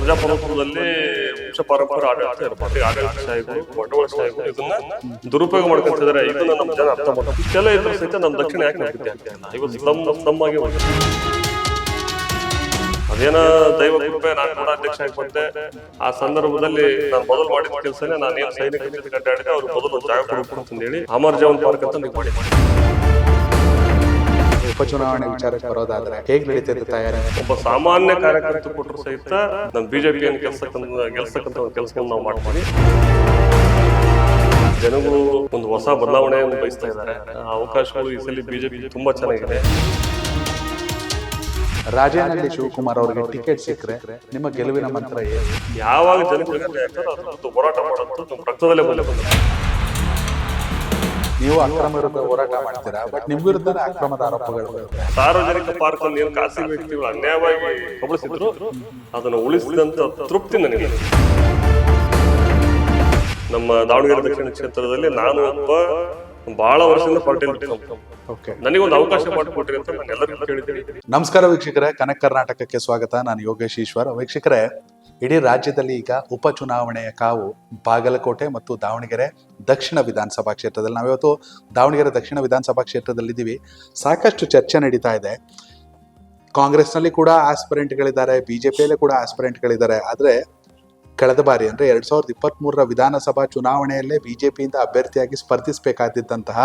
ಪ್ರಜಾಪ್ರಭುತ್ವದಲ್ಲಿ ವಂಶ ಪಾರಂಪರ್ಯ ಆಡಳಿತ ಇರ್ಬೋದು. ಆಡಳಿತಶಾಹಿಗಳು ಬಂಡವಾಳಶಾಹಿಗಳು ಇದನ್ನ ದುರುಪಯೋಗ ಮಾಡ್ಕೊಂತಿದ್ದಾರೆ. ಇದನ್ನ ನಮ್ಮ ಜನ ಅರ್ಥ ಮಾಡ್ತಾರೆ. ಇಷ್ಟೆಲ್ಲ ಇದ್ರ ಸಹಿತ ನಮ್ಮ ದಕ್ಷಿಣ ಯಾಕೆ ನಡೀತೆ ಅಂತ ಇವತ್ತು ಸ್ತಂಭಾಗಿ ಅದೇನ ದೈವ ಕೃಪೆ. ನಾನು ಕೂಡ ಅಧ್ಯಕ್ಷ ಆಗಿ ಬಂದೆ. ಆ ಸಂದರ್ಭದಲ್ಲಿ ನಾನು ಮೊದಲು ಮಾಡಿದ ಕೆಲಸನೇ ನಾನು ಏನು ಸೈನಿಕ ಜೊತೆ ಗಡ್ಡಾಡಿದೆ ಅವ್ರು ಮೊದಲು ಜಾಗ ಕೊಡಬೇಕು ಅಂತ ಹೇಳಿ ಅಮರ್ ಜವಾನ್ ಪಾರ್ಕ್ ಅಂತ ನೀವು ಮಾಡಿ. ಉಪಚುನಾವಣೆ ವಿಚಾರಕ್ಕೆ ಬರೋದಾದ್ರೆ ಹೇಗೆ ನಡೀತಿದೆ ತಯಾರಿ? ಒಬ್ಬ ಸಾಮಾನ್ಯ ಕಾರ್ಯಕರ್ತರು ಕೊಟ್ಟರು ಸಹಿತ ನಮ್ಮ ಬಿಜೆಪಿಯನ್ನು ಗೆಲ್ಸಕ್ಕಂತ ಒಂದು ಕೆಲಸವನ್ನು ನಾವು ಮಾಡ್ತೀವಿ. ಜನಗಳು ಒಂದು ಹೊಸ ಬದಲಾವಣೆಯನ್ನು ಬಯಸ್ತಾ ಇದ್ದಾರೆ. ಅವಕಾಶಗಳು ಈ ಸಲ ಬಿಜೆಪಿ ತುಂಬಾ ಚೆನ್ನಾಗಿದೆ. ರಾಜೇನಹಳ್ಳಿ ಶಿವಕುಮಾರ್ ಅವರಿಗೆ ಟಿಕೆಟ್ ಸಿಕ್ಕರೆ ನಿಮ್ಮ ಗೆಲುವಿನ ಮಂತ್ರ ಏನು? ಯಾವಾಗ ಜನಗಳಿಗೆ ಅದ್ರ ಹೋರಾಟ ಮಾಡೋದು ನಮ್ಮ ರಕ್ತದಲ್ಲೇ ಬಂದ ನೀವು ಅಕ್ರಮ ವಿರುದ್ಧ ಹೋರಾಟ ಮಾಡ್ತೀರಾ, ಬಟ್ ನಿಮ್ ವಿರುದ್ಧ ಅಕ್ರಮದ ಆರೋಪಗಳು. ಸಾರ್ವಜನಿಕ ಪಾರ್ಕ್ ಅಲ್ಲಿ ಏನು ಖಾಸಗಿ ವ್ಯಕ್ತಿಗಳು ಅನ್ಯಾಯವಾಗಿ ಕಬಳಿಸಿದ್ರು ಅದನ್ನು ಉಳಿಸಿದಂತ ತೃಪ್ತಿ ನನಗೆ. ನಮ್ಮ ದಾವಣಗೆರೆ ದಕ್ಷಿಣ ಕ್ಷೇತ್ರದಲ್ಲಿ ನಾನು ಒಬ್ಬ ಬಹಳ ವರ್ಷದಿಂದ ಪಾರ್ಟಿಯಲ್ಲಿ ನನಗೊಂದು ಅವಕಾಶ ಮಾಡಿಕೊಟ್ರಿ ಅಂತ ನಾನು ಎಲ್ಲರಿಗೂ ಕೇಳಿದ್ದೀನಿ. ನಮಸ್ಕಾರ ವೀಕ್ಷಕರೇ, ಕನಕ್ ಕರ್ನಾಟಕಕ್ಕೆ ಸ್ವಾಗತ. ನಾನು ಯೋಗೇಶ್ ಈಶ್ವರ್. ವೀಕ್ಷಕರೇ, ಇಡೀ ರಾಜ್ಯದಲ್ಲಿ ಈಗ ಉಪಚುನಾವಣೆಯ ಕಾವು ಬಾಗಲಕೋಟೆ ಮತ್ತು ದಾವಣಗೆರೆ ದಕ್ಷಿಣ ವಿಧಾನಸಭಾ ಕ್ಷೇತ್ರದಲ್ಲಿ. ನಾವಿವತ್ತು ದಾವಣಗೆರೆ ದಕ್ಷಿಣ ವಿಧಾನಸಭಾ ಕ್ಷೇತ್ರದಲ್ಲಿದ್ದೀವಿ. ಸಾಕಷ್ಟು ಚರ್ಚೆ ನಡೀತಾ ಇದೆ. ಕಾಂಗ್ರೆಸ್ನಲ್ಲಿ ಕೂಡ ಆಸ್ಪಿರೆಂಟ್ಗಳಿದ್ದಾರೆ, ಬಿಜೆಪಿಯಲ್ಲೇ ಕೂಡ ಆಸ್ಪಿರೆಂಟ್ಗಳಿದ್ದಾರೆ. ಆದರೆ ಕಳೆದ ಬಾರಿ ಅಂದರೆ 2023 ವಿಧಾನಸಭಾ ಚುನಾವಣೆಯಲ್ಲೇ ಬಿಜೆಪಿಯಿಂದ ಅಭ್ಯರ್ಥಿಯಾಗಿ ಸ್ಪರ್ಧಿಸಬೇಕಾದಂತಹ,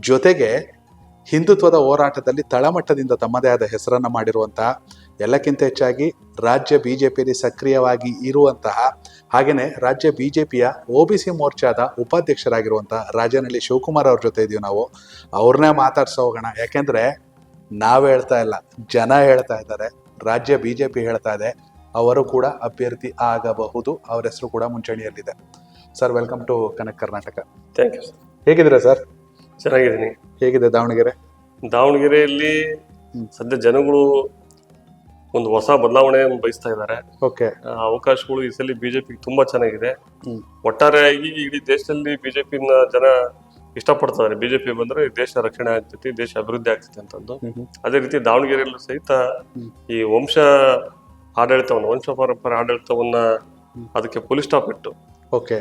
ಜೊತೆಗೆ ಹಿಂದುತ್ವದ ಹೋರಾಟದಲ್ಲಿ ತಳಮಟ್ಟದಿಂದ ತಮ್ಮದೇ ಆದ ಹೆಸರನ್ನು ಮಾಡಿರುವಂತಹ, ಎಲ್ಲಕ್ಕಿಂತ ಹೆಚ್ಚಾಗಿ ರಾಜ್ಯ ಬಿಜೆಪಿಯಲ್ಲಿ ಸಕ್ರಿಯವಾಗಿ ಇರುವಂತಹ, ಹಾಗೆಯೇ ರಾಜ್ಯ ಬಿಜೆಪಿಯ OBC ಮೋರ್ಚಾದ ಉಪಾಧ್ಯಕ್ಷರಾಗಿರುವಂತಹ ರಾಜೇನಹಳ್ಳಿ ಶಿವಕುಮಾರ್ ಅವ್ರ ಜೊತೆ ಇದೀವಿ ನಾವು. ಅವ್ರನ್ನೇ ಮಾತಾಡ್ಸೋ ಹೋಗೋಣ. ಯಾಕೆಂದ್ರೆ ನಾವು ಹೇಳ್ತಾ ಇಲ್ಲ, ಜನ ಹೇಳ್ತಾ ಇದ್ದಾರೆ, ರಾಜ್ಯ ಬಿಜೆಪಿ ಹೇಳ್ತಾ ಇದೆ ಅವರು ಕೂಡ ಅಭ್ಯರ್ಥಿ ಆಗಬಹುದು. ಅವರ ಹೆಸರು ಕೂಡ ಮುಂಚೂಣಿಯಲ್ಲಿದೆ. Sir, welcome to Kanak Karnataka. Thank you sir. ಹೇಗಿದ್ದೀರಾ ಸರ್? ಚೆನ್ನಾಗಿದ್ದೀನಿ. ಹೇಗಿದೆ ದಾವಣಗೆರೆ? ದಾವಣಗೆರೆಯಲ್ಲಿ ಸದ್ಯ ಜನಗಳು ಒಂದು ಹೊಸ ಬದಲಾವಣೆಯನ್ನು ಬಯಸ್ತಾ ಇದ್ದಾರೆ. ಓಕೆ. ಅವಕಾಶಗಳು ಈ ಸಲ ಬಿಜೆಪಿ ತುಂಬಾ ಚೆನ್ನಾಗಿದೆ. ಒಟ್ಟಾರೆಯಾಗಿ ಇಡೀ ದೇಶದಲ್ಲಿ ಬಿಜೆಪಿನ ಜನ ಇಷ್ಟಪಡ್ತಾರೆ. ಬಿಜೆಪಿ ಬಂದ್ರೆ ದೇಶ ರಕ್ಷಣೆ ಆಗ್ತೈತಿ, ದೇಶ ಅಭಿವೃದ್ಧಿ ಆಗ್ತೈತಿ ಅಂತಂದು. ಅದೇ ರೀತಿ ದಾವಣಗೆರೆಯಲ್ಲೂ ಸಹಿತ ಈ ವಂಶ ಪಾರಂಪರ್ಯ ಆಡಳಿತವನ್ನ ಅದಕ್ಕೆ ಪೊಲೀಸ್ ಸ್ಟಾಪ್ ಇಟ್ಟು ಓಕೆ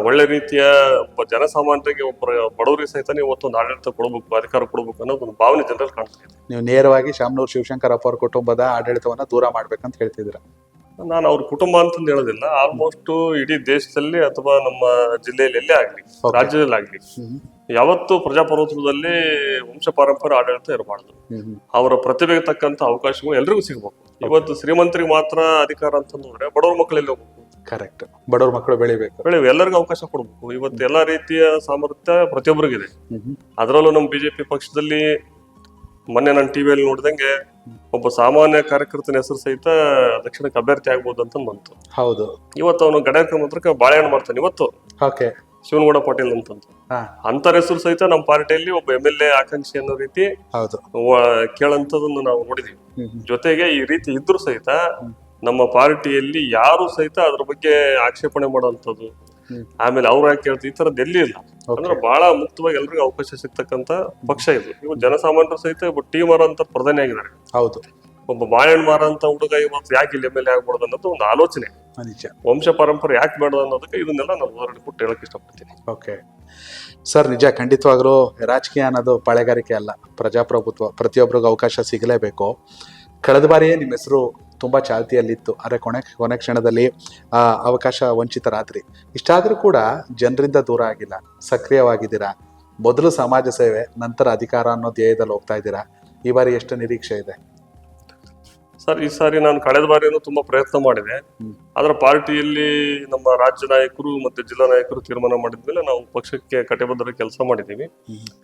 ಒಳ್ಳೆ ರೀತಿಯ ಒಬ್ಬ ಜನಸಾಮಾನ್ಯರಿಗೆ ಒಬ್ಬ ಬಡವರಿಗೆ ಸಹಿತ ಇವತ್ತೊಂದು ಆಡಳಿತ ಕೊಡಬೇಕು, ಅಧಿಕಾರ ಕೊಡಬೇಕು ಅನ್ನೋದು ಒಂದು ಭಾವನೆ ಜನರಲ್ಲಿ ಕಾಣ್ತಾ ಇದೆ. ನೀವು ನೇರವಾಗಿ ಶಾಮನೂರು ಶಿವಶಂಕರಪ್ಪ ಅವ್ರ ಕುಟುಂಬದ ಆಡಳಿತವನ್ನ ದೂರ ಮಾಡ್ಬೇಕಂತ ಹೇಳ್ತಿದ್ದೀರಾ? ನಾನು ಅವ್ರ ಕುಟುಂಬ ಅಂತಂದು ಹೇಳೋದಿಲ್ಲ. ಆಲ್ಮೋಸ್ಟ್ ಇಡೀ ದೇಶದಲ್ಲಿ ಅಥವಾ ನಮ್ಮ ಜಿಲ್ಲೆಯಲ್ಲಿ ಆಗ್ಲಿ, ರಾಜ್ಯದಲ್ಲಿ ಆಗ್ಲಿ, ಯಾವತ್ತು ಪ್ರಜಾಪ್ರಭುತ್ವದಲ್ಲಿ ವಂಶ ಪಾರಂಪರ್ಯ ಆಡಳಿತ ಇರಬಾರ್ದು. ಅವರ ಪ್ರತಿಭೆಗೆ ತಕ್ಕಂತ ಅವಕಾಶಗಳು ಎಲ್ರಿಗೂ ಸಿಗ್ಬೇಕು. ಇವತ್ತು ಶ್ರೀಮಂತರಿಗೆ ಮಾತ್ರ ಅಧಿಕಾರ ಅಂತಂದ್ರೆ ಬಡವ್ರ ಮಕ್ಕಳಲ್ಲಿ ಹೋಗ್ಬೇಕು. ಕರೆಕ್ಟ್. ಬಡವ್ರ ಮಕ್ಕಳು ಬೆಳಿಬೇಕು, ಎಲ್ಲರಿಗೂ ಅವಕಾಶ ಕೊಡ್ಬೇಕು. ಇವತ್ತು ಎಲ್ಲಾ ರೀತಿಯ ಸಾಮರ್ಥ್ಯ ಪ್ರತಿಯೊಬ್ಬರಿಗಿದೆ. ಅದರಲ್ಲೂ ನಮ್ಮ ಬಿಜೆಪಿ ಪಕ್ಷದಲ್ಲಿ ಮೊನ್ನೆ ನಾನು ಟಿವಿಯಲ್ಲಿ ನೋಡಿದಂಗೆ ಒಬ್ಬ ಸಾಮಾನ್ಯ ಕಾರ್ಯಕರ್ತನ ಹೆಸರು ಸಹಿತ ದಕ್ಷಿಣಕ್ಕೆ ಅಭ್ಯರ್ಥಿ ಆಗ್ಬೋದು ಅಂತ ಬಂತು. ಹೌದು. ಇವತ್ತು ಅವನು ಗಡ್ಯಾಕ ಮಾತ್ರ ಬಾಳೆಹಣ್ಣು ಮಾಡ್ತಾನೆ. ಇವತ್ತು ಓಕೆ, ಶಿವನಗೌಡ ಪಾಟೀಲ್ ಅಂತಂತ ಅಂತರ ಹೆಸರು ಸಹಿತ ನಮ್ಮ ಪಾರ್ಟಿಯಲ್ಲಿ ಒಬ್ಬ MLA ಆಕಾಂಕ್ಷಿ ಅನ್ನೋ ರೀತಿ ಕೇಳಂತದನ್ನು ನಾವು ನೋಡಿದೀವಿ. ಜೊತೆಗೆ ಈ ರೀತಿ ಇದ್ರು ಸಹಿತ ನಮ್ಮ ಪಾರ್ಟಿಯಲ್ಲಿ ಯಾರು ಸಹಿತ ಅದ್ರ ಬಗ್ಗೆ ಆಕ್ಷೇಪಣೆ ಮಾಡುವಂತದ್ದು, ಆಮೇಲೆ ಅವ್ರು ಯಾಕೆ ಕೇಳ್ತೀವಿ, ಈ ತರದ್ದು ಎಲ್ಲಿ ಇಲ್ಲ. ಅಂದ್ರೆ ಬಹಳ ಮುಕ್ತವಾಗಿ ಎಲ್ರಿಗೂ ಅವಕಾಶ ಸಿಗ್ತಕ್ಕಂತ ಪಕ್ಷ ಇದು. ಇವು ಜನಸಾಮಾನ್ಯರು ಸಹಿತ ಒಬ್ಬ ಟೀ ಮಾರ ಅಂತ ಪ್ರಧಾನಿ ಆಗಿದ್ದಾರೆ. ಹೌದು. ಒಬ್ಬ ಬಾಳೆಹಣ್ಣು ಮಾರ ಅಂತ ಹುಡುಗ ಇವತ್ತು ಯಾಕೆ ಇಲ್ಲಿ MLA ಆಗ್ಬಾರ್ದು ಅನ್ನೋದು ಒಂದು ಆಲೋಚನೆ. ವಂಶ ಪಾರಂಪರ್ಯ ಯಾಕೆ ಬೇಡ ಅನ್ನೋದಕ್ಕೆ ಇದನ್ನೆಲ್ಲ ನಾನು ಉದಾಹರಣೆ ಕೊಟ್ಟು ಹೇಳಕ್ ಇಷ್ಟಪಡ್ತೀನಿ. ಓಕೆ ಸರ್, ನಿಜ. ಖಂಡಿತವಾಗ್ಲೂ ರಾಜಕೀಯ ಅನ್ನೋದು ಪಾಳೆಗಾರಿಕೆ ಅಲ್ಲ, ಪ್ರಜಾಪ್ರಭುತ್ವ. ಪ್ರತಿಯೊಬ್ಬರಿಗೂ ಅವಕಾಶ ಸಿಗಲೇಬೇಕು. ಕಳೆದ ಬಾರಿಯೇ ನಿಮ್ಮ ಹೆಸರು ತುಂಬಾ ಚಾಲ್ತಿಯಲ್ಲಿತ್ತು, ಆದರೆ ಕೊನೆ ಕ್ಷಣದಲ್ಲಿ ಅವಕಾಶ ವಂಚಿತರಾದ್ರಿ. ಇಷ್ಟಾದ್ರೂ ಕೂಡ ಜನರಿಂದ ದೂರ ಆಗಿಲ್ಲ, ಸಕ್ರಿಯವಾಗಿದ್ದೀರಾ. ಮೊದಲು ಸಮಾಜ ಸೇವೆ, ನಂತರ ಅಧಿಕಾರ ಅನ್ನೋ ಧ್ಯೇಯದಲ್ಲಿ ಹೋಗ್ತಾ ಇದ್ದೀರಾ. ಈ ಬಾರಿ ಎಷ್ಟು ನಿರೀಕ್ಷೆ ಇದೆ ಸರ್? ಈ ಸಾರಿ ನಾನು ಕಳೆದ ಬಾರಿಯನ್ನು ತುಂಬಾ ಪ್ರಯತ್ನ ಮಾಡಿದೆ. ಆದ್ರೆ ಪಾರ್ಟಿಯಲ್ಲಿ ನಮ್ಮ ರಾಜ್ಯ ನಾಯಕರು ಮತ್ತೆ ಜಿಲ್ಲಾ ನಾಯಕರು ತೀರ್ಮಾನ ಮಾಡಿದ್ಮೇಲೆ ನಾವು ಪಕ್ಷಕ್ಕೆ ಕಟಿಬದ್ಧರಾಗಿ ಕೆಲಸ ಮಾಡಿದ್ದೀವಿ.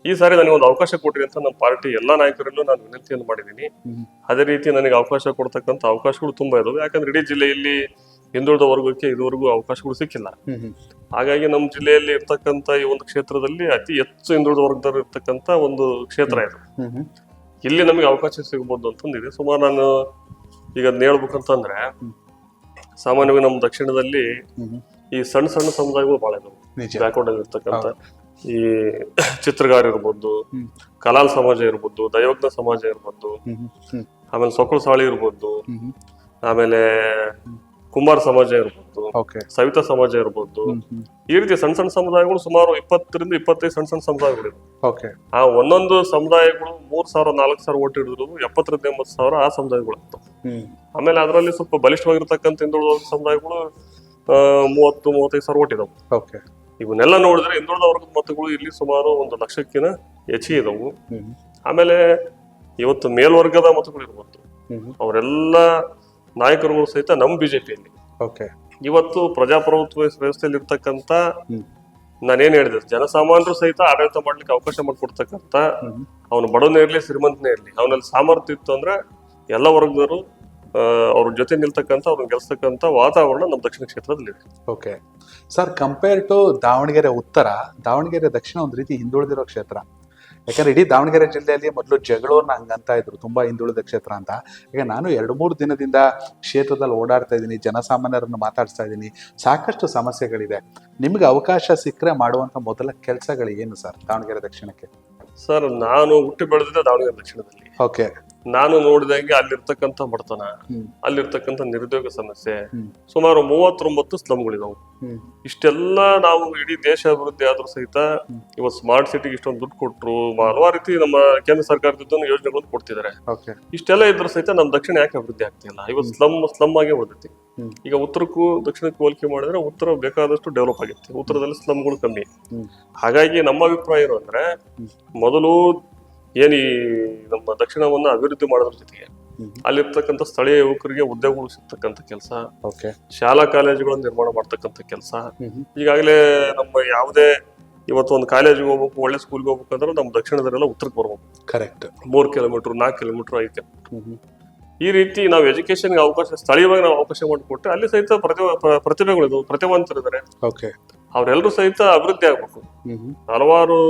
ಈ ಸಾರಿ ನನಗೆ ಒಂದು ಅವಕಾಶ ಕೊಡ್ರಿ ಅಂತ ನಮ್ಮ ಪಾರ್ಟಿ ಎಲ್ಲಾ ನಾಯಕರಲ್ಲೂ ನಾನು ವಿನಂತಿಯನ್ನು ಮಾಡಿದ್ದೀನಿ. ಅದೇ ರೀತಿ ನನಗೆ ಅವಕಾಶ ಕೊಡ್ತಕ್ಕಂಥ ಅವಕಾಶಗಳು ತುಂಬಾ ಇದಾವೆ. ಯಾಕಂದ್ರೆ ಇಡೀ ಜಿಲ್ಲೆಯಲ್ಲಿ ಹಿಂದುಳಿದ ವರ್ಗಕ್ಕೆ ಇದುವರೆಗೂ ಅವಕಾಶಗಳು ಸಿಕ್ಕಿಲ್ಲ. ಹಾಗಾಗಿ ನಮ್ಮ ಜಿಲ್ಲೆಯಲ್ಲಿ ಇರ್ತಕ್ಕಂಥ ಈ ಒಂದು ಕ್ಷೇತ್ರದಲ್ಲಿ ಅತಿ ಹೆಚ್ಚು ಹಿಂದುಳಿದ ವರ್ಗದವರು ಇರ್ತಕ್ಕಂಥ ಒಂದು ಕ್ಷೇತ್ರ ಇದು. ಇಲ್ಲಿ ನಮಗೆ ಅವಕಾಶ ಸಿಗಬಹುದು ಅಂತಂದಿದೆ. ಸುಮಾರು ನಾನು ಈಗ ಅದನ್ನ ಹೇಳ್ಬೇಕಂತಂದ್ರೆ, ಸಾಮಾನ್ಯವಾಗಿ ನಮ್ಮ ದಕ್ಷಿಣದಲ್ಲಿ ಈ ಸಣ್ಣ ಸಣ್ಣ ಸಮುದಾಯಗಳು ಬಹಳ ಇದಾವೆ. ಬ್ಯಾಕ್ವರ್ಡ್ ಆಗಿರ್ತಕ್ಕಂಥ ಈ ಚಿತ್ರಗಾರ ಇರ್ಬೋದು, ಕಲಾಲ್ ಸಮಾಜ ಇರ್ಬೋದು, ದೈವಜ್ಞ ಸಮಾಜ ಇರ್ಬೋದು, ಆಮೇಲೆ ಸೊಕ್ಕಳು ಸಾಳಿ ಇರ್ಬೋದು, ಆಮೇಲೆ ಕುಮಾರ ಸಮಾಜ ಇರ್ಬೋದು, ಓಕೆ. ಸವಿತಾ ಸಮಾಜ ಇರ್ಬೋದು, ಈ ರೀತಿ ಸಣ್ಣ ಸಣ್ಣ ಸಮುದಾಯಗಳು ಸುಮಾರು 20 ರಿಂದ 25 ಸಣ್ಣ ಸಣ್ಣ ಸಮುದಾಯಗಳು ಇವೆ. ಓಕೆ. ಆ ಒಂದೊಂದು ಸಮುದಾಯಗಳು 3,000 4,000 ಓಟ್ ಹಿಡಿದ್ರು 70 ರಿಂದ 80,000 ಆ ಸಮುದಾಯಗಳು ಆಗ್ತವೆ. ಆಮೇಲೆ ಅದರಲ್ಲಿ ಸ್ವಲ್ಪ ಬಲಿಷ್ಠವಾಗಿರ್ತಕ್ಕಂಥ ಹಿಂದುಳಿದ ಸಮುದಾಯಗಳು 30-35,000 ಓಟ್ ಇದಾವೆ. ಓಕೆ. ಇವನ್ನೆಲ್ಲ ನೋಡಿದ್ರೆ ಹಿಂದುಳಿದ ವರ್ಗದ ಮತಗಳು ಇಲ್ಲಿ ಸುಮಾರು 1 ಲಕ್ಷಕ್ಕಿಂತ ಹೆಚ್ಚಿಗೆ ಇದಾವು. ಆಮೇಲೆ ಇವತ್ತು ಮೇಲ್ವರ್ಗದ ಮತಗಳು ಇರ್ಬೋದು, ಅವರೆಲ್ಲ ನಾಯಕರುಗಳು ಸಹಿತ ನಮ್ಮ ಬಿಜೆಪಿಯಲ್ಲಿ ಓಕೆ. ಇವತ್ತು ಪ್ರಜಾಪ್ರಭುತ್ವ ವ್ಯವಸ್ಥೆಯಲ್ಲಿ ಇರ್ತಕ್ಕಂಥ ನಾನೇನ್ ಹೇಳಿದೆ, ಜನಸಾಮಾನ್ಯರು ಸಹಿತ ಆಡಳಿತ ಮಾಡ್ಲಿಕ್ಕೆ ಅವಕಾಶ ಮಾಡಿಕೊಡ್ತಕ್ಕಂಥ, ಅವನು ಬಡವನೇ ಇರ್ಲಿ ಶ್ರೀಮಂತನೇ ಇರ್ಲಿ, ಅವನಲ್ಲಿ ಸಾಮರ್ಥ್ಯ ಇತ್ತು ಅಂದ್ರೆ ಎಲ್ಲ ವರ್ಗದವರು ಅವ್ರ ಜೊತೆ ನಿಲ್ತಕ್ಕಂಥ, ಅವ್ರನ್ನ ಗೆಲ್ಸ್ತಕ್ಕಂಥ ವಾತಾವರಣ ನಮ್ಮ ದಕ್ಷಿಣ ಕ್ಷೇತ್ರದಲ್ಲಿ ಇದೆ. Okay sir, compare to Davanagere ಉತ್ತರ, ದಾವಣಗೆರೆ ದಕ್ಷಿಣ ಒಂದು ರೀತಿ ಹಿಂದುಳಿದಿರೋ ಕ್ಷೇತ್ರ. ಯಾಕಂದ್ರೆ ಇಡೀ ದಾವಣಗೆರೆ ಜಿಲ್ಲೆಯಲ್ಲಿ ಮೊದಲು ಜಗಳೂರ್ನ ಹಂಗಂತ ಇದ್ರು, ತುಂಬಾ ಹಿಂದುಳಿದ ಕ್ಷೇತ್ರ ಅಂತ. ಈಗ ನಾನು 2-3 ದಿನದಿಂದ ಕ್ಷೇತ್ರದಲ್ಲಿ ಓಡಾಡ್ತಾ ಇದ್ದೀನಿ, ಜನಸಾಮಾನ್ಯರನ್ನು ಮಾತಾಡ್ತಾ ಇದ್ದೀನಿ, ಸಾಕಷ್ಟು ಸಮಸ್ಯೆಗಳಿದೆ. ನಿಮ್ಗೆ ಅವಕಾಶ ಸಿಕ್ಕರೆ ಮಾಡುವಂತ ಮೊದಲ ಕೆಲಸಗಳು ಏನು ಸರ್ ದಾವಣಗೆರೆ ದಕ್ಷಿಣಕ್ಕೆ? ಸರ್, ನಾನು ಹುಟ್ಟಿ ಬೆಳೆದಿದ್ದೆ ದಾವಣಗೆರೆ ದಕ್ಷಿಣದಲ್ಲಿ. ಓಕೆ. ನಾನು ನೋಡಿದಂಗೆ ಅಲ್ಲಿರ್ತಕ್ಕಂಥ ಬಡತನ, ಅಲ್ಲಿರ್ತಕ್ಕಂಥ ನಿರುದ್ಯೋಗ ಸಮಸ್ಯೆ, ಸುಮಾರು 39 ಸ್ಲಮ್ಗಳಿದಾವು. ಇಷ್ಟೆಲ್ಲ ನಾವು ಇಡೀ ದೇಶ ಅಭಿವೃದ್ಧಿ ಆದ್ರೂ ಸಹಿತ ಇವತ್ತು ಸ್ಮಾರ್ಟ್ ಸಿಟಿಗೆ ಇಷ್ಟೊಂದು ದುಡ್ಡು ಕೊಟ್ರು, ಹಲವಾರು ರೀತಿ ನಮ್ಮ ಕೇಂದ್ರ ಸರ್ಕಾರದಿಂದ ಯೋಜನೆಗಳನ್ನು ಕೊಡ್ತಿದ್ದಾರೆ. ಇಷ್ಟೆಲ್ಲ ಇದ್ರೂ ಸಹಿತ ನಮ್ಮ ದಕ್ಷಿಣ ಯಾಕೆ ಅಭಿವೃದ್ಧಿ ಆಗ್ತಿಲ್ಲ? ಇವತ್ತು ಸ್ಲಮ್ ಆಗೇ ಉಳಿದೈತಿ. ಈಗ ಉತ್ತರಕ್ಕೂ ದಕ್ಷಿಣಕ್ಕೂ ಹೋಲಿಕೆ ಮಾಡಿದ್ರೆ ಉತ್ತರ ಬೇಕಾದಷ್ಟು ಡೆವಲಪ್ ಆಗಿತ್ತು, ಉತ್ತರದಲ್ಲಿ ಸ್ಲಮ್ಗಳು ಕಮ್ಮಿ. ಹಾಗಾಗಿ ನಮ್ಮ ಅಭಿಪ್ರಾಯ ಏನು ಅಂದ್ರೆ, ಮೊದಲು ಏನಿ ನಮ್ಮ ದಕ್ಷಿಣವನ್ನ ಅಭಿವೃದ್ಧಿ ಮಾಡೋದ್ರ ಜೊತೆಗೆ ಅಲ್ಲಿರ್ತಕ್ಕಂಥ ಸ್ಥಳೀಯ ಯುವಕರಿಗೆ ಉದ್ಯೋಗಗಳು ಸಿಗ್ತಕ್ಕಂಥ ಕೆಲಸ, ಶಾಲಾ ಕಾಲೇಜುಗಳನ್ನು ನಿರ್ಮಾಣ ಮಾಡ್ತಕ್ಕಂಥ ಕೆಲಸ. ಈಗಾಗಲೇ ನಮ್ಮ ಯಾವುದೇ ಇವತ್ತು ಒಂದು ಕಾಲೇಜಿಗೆ ಹೋಗ್ಬೇಕು, ಒಳ್ಳೆ ಸ್ಕೂಲ್ಗೆ ಹೋಗ್ಬೇಕಂದ್ರೆ ನಮ್ಮ ದಕ್ಷಿಣದಲ್ಲೆಲ್ಲ ಉತ್ತರಕ್ಕೆ ಬರ್ಬೇಕು. ಕರೆಕ್ಟ್. 3 kilometre, 4 kilometre, 5 kilometre. ಈ ರೀತಿ ನಾವು ಎಜುಕೇಶನ್ಗೆ ಅವಕಾಶ, ಸ್ಥಳೀಯವಾಗಿ ನಾವು ಅವಕಾಶ ಮಾಡಿಕೊಟ್ರೆ ಅಲ್ಲಿ ಸಹಿತ ಪ್ರತಿಭೆಗಳಿದ್ವು, ಪ್ರತಿಭಾವಂತರಿದ್ದಾರೆ, ಅವರೆಲ್ಲರೂ ಸಹಿತ ಅಭಿವೃದ್ಧಿ ಆಗ್ಬೇಕು. ಹಲವಾರು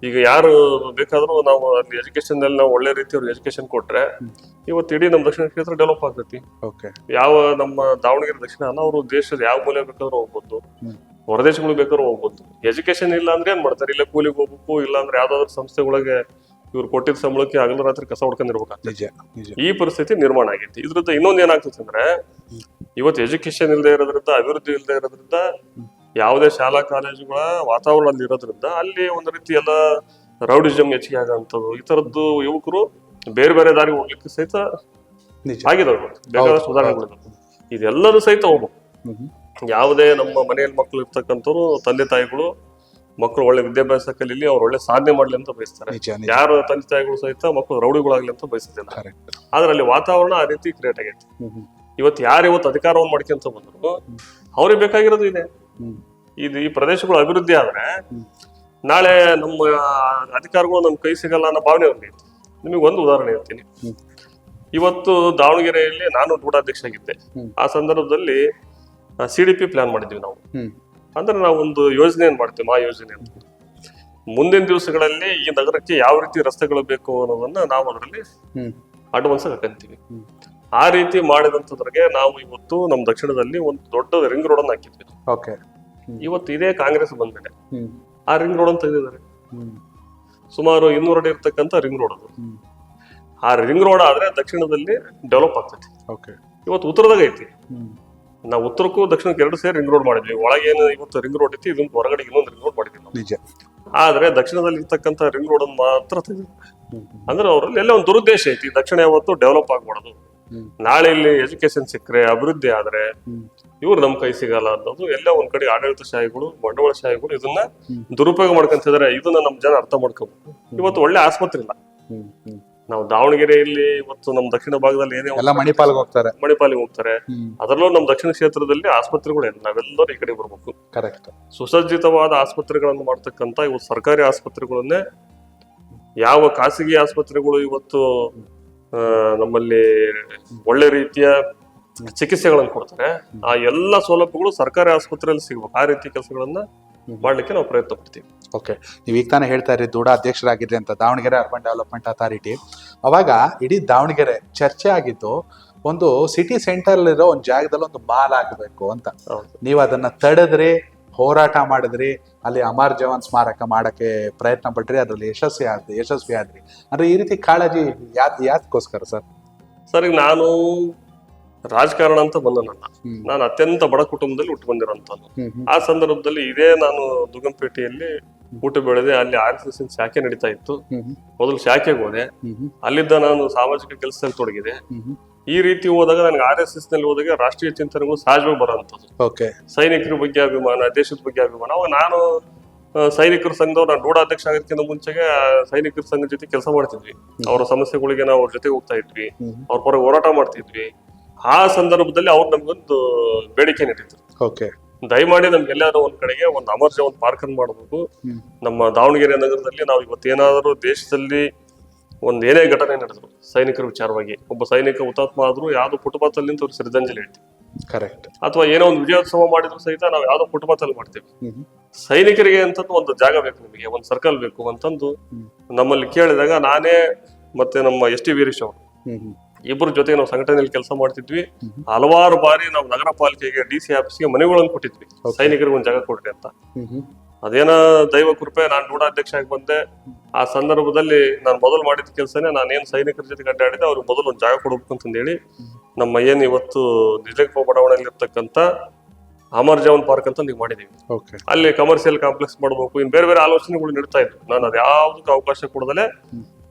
ಈಗ ಯಾರು ಬೇಕಾದ್ರೂ ನಾವು ಅಲ್ಲಿ ಎಜುಕೇಶನ್ ನಲ್ಲಿ ನಾವು ಒಳ್ಳೆ ರೀತಿ ಅವ್ರಿಗೆ ಎಜುಕೇಶನ್ ಕೊಟ್ರೆ ಇವತ್ತು ಇಡೀ ನಮ್ಮ ದಕ್ಷಿಣ ಕ್ಷೇತ್ರ ಡೆವಲಪ್ ಆಗ್ತೈತಿ. ಯಾವ ನಮ್ಮ ದಾವಣಗೆರೆ ದಕ್ಷಿಣ ಅಲ್ಲ, ಅವರು ದೇಶದ ಯಾವ ಮೂಲೆ ಬೇಕಾದ್ರೂ ಹೋಗ್ಬೋದು, ಹೊರದೇಶಗಳು ಬೇಕಾದ್ರೂ ಹೋಗ್ಬೋದು. ಎಜುಕೇಶನ್ ಇಲ್ಲ ಅಂದ್ರೆ ಏನ್ ಮಾಡ್ತಾರೆ? ಇಲ್ಲ ಕೂಲಿಗೆ ಹೋಗ್ಬೇಕು, ಇಲ್ಲ ಅಂದ್ರೆ ಯಾವ್ದಾದ್ರು ಸಂಸ್ಥೆಗಳಿಗೆ ಇವ್ರು ಕೊಟ್ಟಿದ್ದ ಸಂಬಳಕ್ಕೆ ಹಗಲು ರಾತ್ರಿ ಕಸ ಹೊಡ್ಕೊಂಡಿರ್ಬೇಕಾಗ್ತದೆ. ಈ ಪರಿಸ್ಥಿತಿ ನಿರ್ಮಾಣ ಆಗೈತಿ. ಇದ್ರದ್ದು ಇನ್ನೊಂದು ಏನಾಗ್ತೈತೆ ಅಂದ್ರೆ, ಇವತ್ತು ಎಜುಕೇಶನ್ ಇಲ್ಲದೆ ಇರೋದ್ರಿಂದ, ಅಭಿವೃದ್ಧಿ ಇಲ್ಲದೆ ಇರೋದ್ರಿಂದ, ಯಾವುದೇ ಶಾಲಾ ಕಾಲೇಜುಗಳ ವಾತಾವರಣ ಅಲ್ಲಿ ಇರೋದ್ರಿಂದ ಅಲ್ಲಿ ಒಂದು ರೀತಿ ಎಲ್ಲ ರೌಡಿಸಮ್ ಹೆಚ್ಚಿಗೆ ಆಗೋಂಥದ್ದು, ಈ ತರದ್ದು ಯುವಕರು ಬೇರೆ ಬೇರೆ ದಾರಿ ಹೋಗ್ಲಿಕ್ಕೆ ಸಹಿತ ಆಗಿದಾವೆ. ಬೇಕಾದಷ್ಟು ಉದಾಹರಣೆಗಳಿದಾವೆ. ಇದೆಲ್ಲರೂ ಸಹಿತ ಹೋಗ್ಬೇಕು. ಯಾವುದೇ ನಮ್ಮ ಮನೆಯಲ್ಲಿ ಮಕ್ಕಳು ಇರ್ತಕ್ಕಂಥವ್ರು, ತಂದೆ ತಾಯಿಗಳು ಮಕ್ಕಳು ಒಳ್ಳೆ ವಿದ್ಯಾಭ್ಯಾಸ ಕಲೀಲಿ, ಅವ್ರು ಒಳ್ಳೆ ಸಾಧನೆ ಮಾಡ್ಲಿ ಅಂತ ಬಯಸ್ತಾರೆ. ಯಾರು ತಂದೆ ತಾಯಿಗಳು ಸಹಿತ ಮಕ್ಕಳು ರೌಡಿಗಳಾಗ್ಲಿ ಅಂತ ಬಯಸ್ತಿಲ್ಲ. ಆದ್ರೆ ಅಲ್ಲಿ ವಾತಾವರಣ ಆ ರೀತಿ ಕ್ರಿಯೇಟ್ ಆಗೈತೆ. ಇವತ್ತು ಯಾರು ಇವತ್ತು ಅಧಿಕಾರವನ್ನು ಮಾಡ್ಕೊಂತ ಬಂದ್ರು, ಅವ್ರಿಗೆ ಬೇಕಾಗಿರೋದು ಇದೆ. ಈ ಪ್ರದೇಶಗಳು ಅಭಿವೃದ್ಧಿ ಆದ್ರೆ ನಾಳೆ ನಮ್ಮ ಅಧಿಕಾರಿಗಳು ನಮ್ ಕೈ ಸಿಗಲ್ಲ ಅನ್ನೋ ಭಾವನೆ ಅವ್ರಿಗೆ. ನಿಮಗೆ ಒಂದು ಉದಾಹರಣೆ ಹೇಳ್ತೀನಿ. ಇವತ್ತು ದಾವಣಗೆರೆಯಲ್ಲಿ ನಾನು ಗೂಢಾಧ್ಯಕ್ಷ ಆಗಿದ್ದೆ. ಆ ಸಂದರ್ಭದಲ್ಲಿ CDP ಪ್ಲಾನ್ ಮಾಡಿದ್ವಿ ನಾವು. ಅಂದ್ರೆ ನಾವು ಒಂದು ಯೋಜನೆಯನ್ನು ಮಾಡ್ತೀವಿ, ಮಹಾ ಯೋಜನೆ ಅಂತ. ಮುಂದಿನ ದಿವಸಗಳಲ್ಲಿ ಈ ನಗರಕ್ಕೆ ಯಾವ ರೀತಿ ರಸ್ತೆಗಳು ಬೇಕು ಅನ್ನೋದನ್ನ ನಾವು ಅದರಲ್ಲಿ ಅಡ್ವಾನ್ಸ್ ಹಾಕಂತೀವಿ. ಆ ರೀತಿ ಮಾಡಿದಂತದ್ರಿಗೆ ನಾವು ಇವತ್ತು ನಮ್ಮ ದಕ್ಷಿಣದಲ್ಲಿ ಒಂದು ದೊಡ್ಡ ರಿಂಗ್ ರೋಡ್ ಅನ್ನು ಹಾಕಿದ್ವಿ. ಇವತ್ತು ಇದೇ ಕಾಂಗ್ರೆಸ್ ಬಂದ್ಮೇಲೆ ಆ ರಿಂಗ್ ರೋಡ್ ಅಂತ ತೆಗೆದಿದ್ದಾರೆ. ಸುಮಾರು 200 ಅಡಿ ಇರ್ತಕ್ಕಂಥ ರಿಂಗ್ ರೋಡ್ ಅದು. ಆ ರಿಂಗ್ ರೋಡ್ ಆದ್ರೆ ದಕ್ಷಿಣದಲ್ಲಿ ಡೆವಲಪ್ ಆಗ್ತೈತಿ. ಇವತ್ತು ಉತ್ತರದಾಗ ಐತಿ. ನಾವು ಉತ್ತರಕ್ಕೂ ದಕ್ಷಿಣಕ್ಕೆ 2 ಸೇರಿ ರಿಂಗ್ ರೋಡ್ ಮಾಡಿದ್ವಿ. ಒಳಗೇನು ಇವತ್ತು ರಿಂಗ್ ರೋಡ್ ಐತಿ, ಇದೊಂದು ಹೊರಗಡೆ ಇನ್ನೊಂದು ರಿಂಗ್ ರೋಡ್ ಮಾಡಿದ್ವಿ ನಾವು. ಆದ್ರೆ ದಕ್ಷಿಣದಲ್ಲಿ ಇರ್ತಕ್ಕಂಥ ರಿಂಗ್ ರೋಡ್ ಅನ್ನು ಮಾತ್ರ ತೆಗೆದಿದ್ದಾರೆ. ಅಂದ್ರೆ ಅವರಲ್ಲಿ ಎಲ್ಲ ಒಂದು ದುರುದ್ದೇಶ ಐತಿ, ದಕ್ಷಿಣ ಯಾವತ್ತು ಡೆವಲಪ್ ಆಗ್ಬಾರ್ದು, ನಾಳೆ ಇಲ್ಲಿ ಎಜುಕೇಶನ್ ಸಿಕ್ಕರೆ, ಅಭಿವೃದ್ಧಿ ಆದ್ರೆ ಇವ್ರು ನಮ್ ಕೈ ಸಿಗಲ್ಲ ಅನ್ನೋದು ಎಲ್ಲ ಒಂದ್ ಕಡೆ ಆಡಳಿತಶಾಹಿಗಳು, ಬಂಡವಾಳಶಾಹಿಗಳು ಇದನ್ನ ದುರುಪಯೋಗ ಮಾಡ್ಕೊಂತಿದಾರೆ. ಇದನ್ನ ನಮ್ ಜನ ಅರ್ಥ ಮಾಡ್ಕೋಬೇಕು. ಇವತ್ತು ಒಳ್ಳೆ ಆಸ್ಪತ್ರೆ ಇಲ್ಲ. ನಾವು ದಾವಣಗೆರೆಯಲ್ಲಿ ಇವತ್ತು ನಮ್ಮ ದಕ್ಷಿಣ ಭಾಗದಲ್ಲಿ ಏನೇ ಮಣಿಪಾಲಿಗೆ ಹೋಗ್ತಾರೆ, ಅದರಲ್ಲೂ ನಮ್ಮ ದಕ್ಷಿಣ ಕ್ಷೇತ್ರದಲ್ಲಿ ಆಸ್ಪತ್ರೆಗಳು ನಾವೆಲ್ಲರೂ ಈ ಕಡೆ ಬರ್ಬೇಕು. ಸುಸಜ್ಜಿತವಾದ ಆಸ್ಪತ್ರೆಗಳನ್ನು ಮಾಡ್ತಕ್ಕಂತ ಇವತ್ತು ಸರ್ಕಾರಿ ಆಸ್ಪತ್ರೆಗಳನ್ನೇ, ಯಾವ ಖಾಸಗಿ ಆಸ್ಪತ್ರೆಗಳು ಇವತ್ತು ನಮ್ಮಲ್ಲಿ ಒಳ್ಳೆ ರೀತಿಯ ಚಿಕಿತ್ಸೆಗಳನ್ನು ಕೊಡ್ತಾರೆ, ಆ ಎಲ್ಲ ಸೌಲಭ್ಯಗಳು ಸರ್ಕಾರಿ ಆಸ್ಪತ್ರೆಯಲ್ಲಿ ಸಿಗ್ಬೇಕು. ಆ ರೀತಿ ಕೆಲಸಗಳನ್ನ ಮಾಡ್ಲಿಕ್ಕೆ ನಾವು ಪ್ರಯತ್ನ ಪಡ್ತೀವಿ. ಓಕೆ, ನೀವು ಈಗ ತಾನೇ ಹೇಳ್ತಾ ಇರಿ ದೂಡ ಅಧ್ಯಕ್ಷರಾಗಿದ್ರಿ ಅಂತ ದಾವಣಗೆರೆ ಅರ್ಬನ್ ಡೆವಲಪ್ಮೆಂಟ್ ಅಥಾರಿಟಿ. ಅವಾಗ ಇಡೀ ದಾವಣಗೆರೆ ಚರ್ಚೆ ಆಗಿದ್ದು ಒಂದು ಸಿಟಿ ಸೆಂಟರ್ ಇರೋ ಒಂದು ಜಾಗದಲ್ಲಿ ಒಂದು ಮಾಲ್ ಆಗಬೇಕು ಅಂತ. ನೀವು ಅದನ್ನ ತಡೆದ್ರಿ, ಹೋರಾಟ ಮಾಡಿದ್ರಿ, ಅಲ್ಲಿ ಅಮರ್ ಜವಾನ್ ಸ್ಮಾರಕ ಮಾಡಕ್ಕೆ ಪ್ರಯತ್ನ ಪಟ್ರಿ, ಅದರಲ್ಲಿ ಯಶಸ್ವಿ ಆದ್ರಿ. ಅಂದ್ರೆ ಈ ರೀತಿ ಕಾಳಜಿ ಯಾತಕ್ಕೋಸ್ಕರ ಸರ್? ಈಗ ನಾನು ರಾಜಕಾರಣ ಅಂತ ಬಂದನಲ್ಲ, ನಾನು ಅತ್ಯಂತ ಬಡ ಕುಟುಂಬದಲ್ಲಿ ಹುಟ್ಟು ಬಂದಿರೋಂಥದ್ದು. ಆ ಸಂದರ್ಭದಲ್ಲಿ ಇದೇ ನಾನು ದುಗಂಪೇಟೆಯಲ್ಲಿ ಊಟ ಬೆಳೆದೆ. ಅಲ್ಲಿ RSS ಶಾಖೆ ನಡೀತಾ ಇತ್ತು. ಮೊದಲು ಶಾಖೆಗೆ ಹೋದೆ. ಅಲ್ಲಿದ್ದ ನಾನು ಸಾಮಾಜಿಕ ಕೆಲಸದಲ್ಲಿ ತೊಡಗಿದೆ. ಈ ರೀತಿ ಹೋದಾಗ ನನಗೆ RSS ನಲ್ಲಿ ಹೋದಾಗ ರಾಷ್ಟ್ರೀಯ ಚಿಂತನೆಗಳು ಸಹಜವಾಗಿ ಬರೋಂಥದ್ದು. ಸೈನಿಕರ ಬಗ್ಗೆ ಅಭಿಮಾನ, ದೇಶದ ಬಗ್ಗೆ ಅಭಿಮಾನ. ಅವಾಗ ನಾನು ಸೈನಿಕರ ಸಂಘದವ್ರು, ನಾನು ಡೂಡಾ ಅಧ್ಯಕ್ಷ ಆಗೋದಕ್ಕಿಂತ ಮುಂಚೆಗೆ ಸೈನಿಕರ ಸಂಘದ ಜೊತೆ ಕೆಲಸ ಮಾಡ್ತಿದ್ವಿ. ಅವರ ಸಮಸ್ಯೆಗಳಿಗೆ ನಾವು ಅವ್ರ ಜೊತೆ ಹೋಗ್ತಾ ಇದ್ವಿ, ಅವ್ರ ಪರ ಹೋರಾಟ ಮಾಡ್ತಿದ್ವಿ. ಆ ಸಂದರ್ಭದಲ್ಲಿ ಅವ್ರು ನಮ್ಗೊಂದು ಬೇಡಿಕೆ ನೀಡಿದ್ರು, ದಯಮಾಡಿ ನಮ್ಗೆಲ್ಲಾದ್ರೂ ಒಂದ್ ಕಡೆಗೆ ಒಂದು ಅಮರ್ ಜವಾನ್ ಪಾರ್ಕ್ ಅನ್ನು ಮಾಡಬೇಕು. ನಮ್ಮ ದಾವಣಗೆರೆ ನಗರದಲ್ಲಿ ನಾವು ಇವತ್ತೇನಾದ್ರೂ ದೇಶದಲ್ಲಿ ಒಂದ್ ಏನೇ ಘಟನೆ ನಡೆದ್ರು ಸೈನಿಕರ ವಿಚಾರವಾಗಿ, ಒಬ್ಬ ಸೈನಿಕ ಹುತಾತ್ಮ ಆದ್ರೂ ಯಾವ್ದು ಫುಟ್ಪಾತ್ ಅಲ್ಲಿ ಅವ್ರು ಶ್ರದ್ಧಾಂಜಲಿ ಹೇಳ್ತೀವಿ, ಕರೆಕ್ಟ್. ಅಥವಾ ಏನೋ ಒಂದು ವಿಜಯೋತ್ಸವ ಮಾಡಿದ್ರು ಸಹಿತ ನಾವು ಯಾವ್ದೋ ಫುಟ್ಪಾತ್ ಅಲ್ಲಿ ಮಾಡ್ತೀವಿ. ಸೈನಿಕರಿಗೆ ಅಂತಂದು ಒಂದು ಜಾಗ ಬೇಕು, ನಿಮಗೆ ಒಂದು ಸರ್ಕಲ್ ಬೇಕು ಅಂತಂದು ನಮ್ಮಲ್ಲಿ ಕೇಳಿದಾಗ ನಾನೇ ಮತ್ತೆ ನಮ್ಮ ST ವೀರೇಶ್ ಅವರು ಇಬ್ಬರ ಜೊತೆ ನಾವು ಸಂಘಟನೆಯಲ್ಲಿ ಕೆಲಸ ಮಾಡ್ತಿದ್ವಿ. ಹಲವಾರು ಬಾರಿ ನಾವು ನಗರ ಪಾಲಿಕೆಗೆ DC ಆಫೀಸ್ಗೆ ಮನೆಗಳನ್ನು ಕೊಟ್ಟಿದ್ವಿ, ಸೈನಿಕರಿಗೆ ಒಂದು ಜಾಗ ಕೊಡ್ರಿ ಅಂತ. ಅದೇನ ದೈವ ಕೃಪೆ, ನಾನು ಡೂಡಾ ಅಧ್ಯಕ್ಷ ಆಗಿ ಬಂದೆ. ಆ ಸಂದರ್ಭದಲ್ಲಿ ನಾನು ಮೊದಲು ಮಾಡಿದ ಕೆಲಸನೇ, ನಾನೇನು ಸೈನಿಕರ ಜೊತೆ ಅಡ್ಡಾಡಿದೆ ಅವ್ರಿಗೆ ಮೊದಲು ಒಂದು ಜಾಗ ಕೊಡ್ಬೇಕು ಅಂತಂದೇಳಿ ನಮ್ಮ ಏನ್ ಇವತ್ತು ನಿಜಲಿಂಗಪ್ಪ ಬಡಾವಣೆಯಲ್ಲಿ ಇರ್ತಕ್ಕಂಥ ಅಮರ್ ಜವಾನ್ ಪಾರ್ಕ್ ಅಂತ ನೀವು ಮಾಡಿದೀವಿ. ಅಲ್ಲಿ ಕಮರ್ಷಿಯಲ್ ಕಾಂಪ್ಲೆಕ್ಸ್ ಮಾಡಬೇಕು, ಇನ್ ಬೇರೆ ಬೇರೆ ಆಲೋಚನೆಗಳು ನೀಡ್ತಾ ಇದ್ರು. ನಾನು ಅದು ಯಾವ್ದಕ್ಕೂ ಅವಕಾಶ ಕೊಡದಲೆ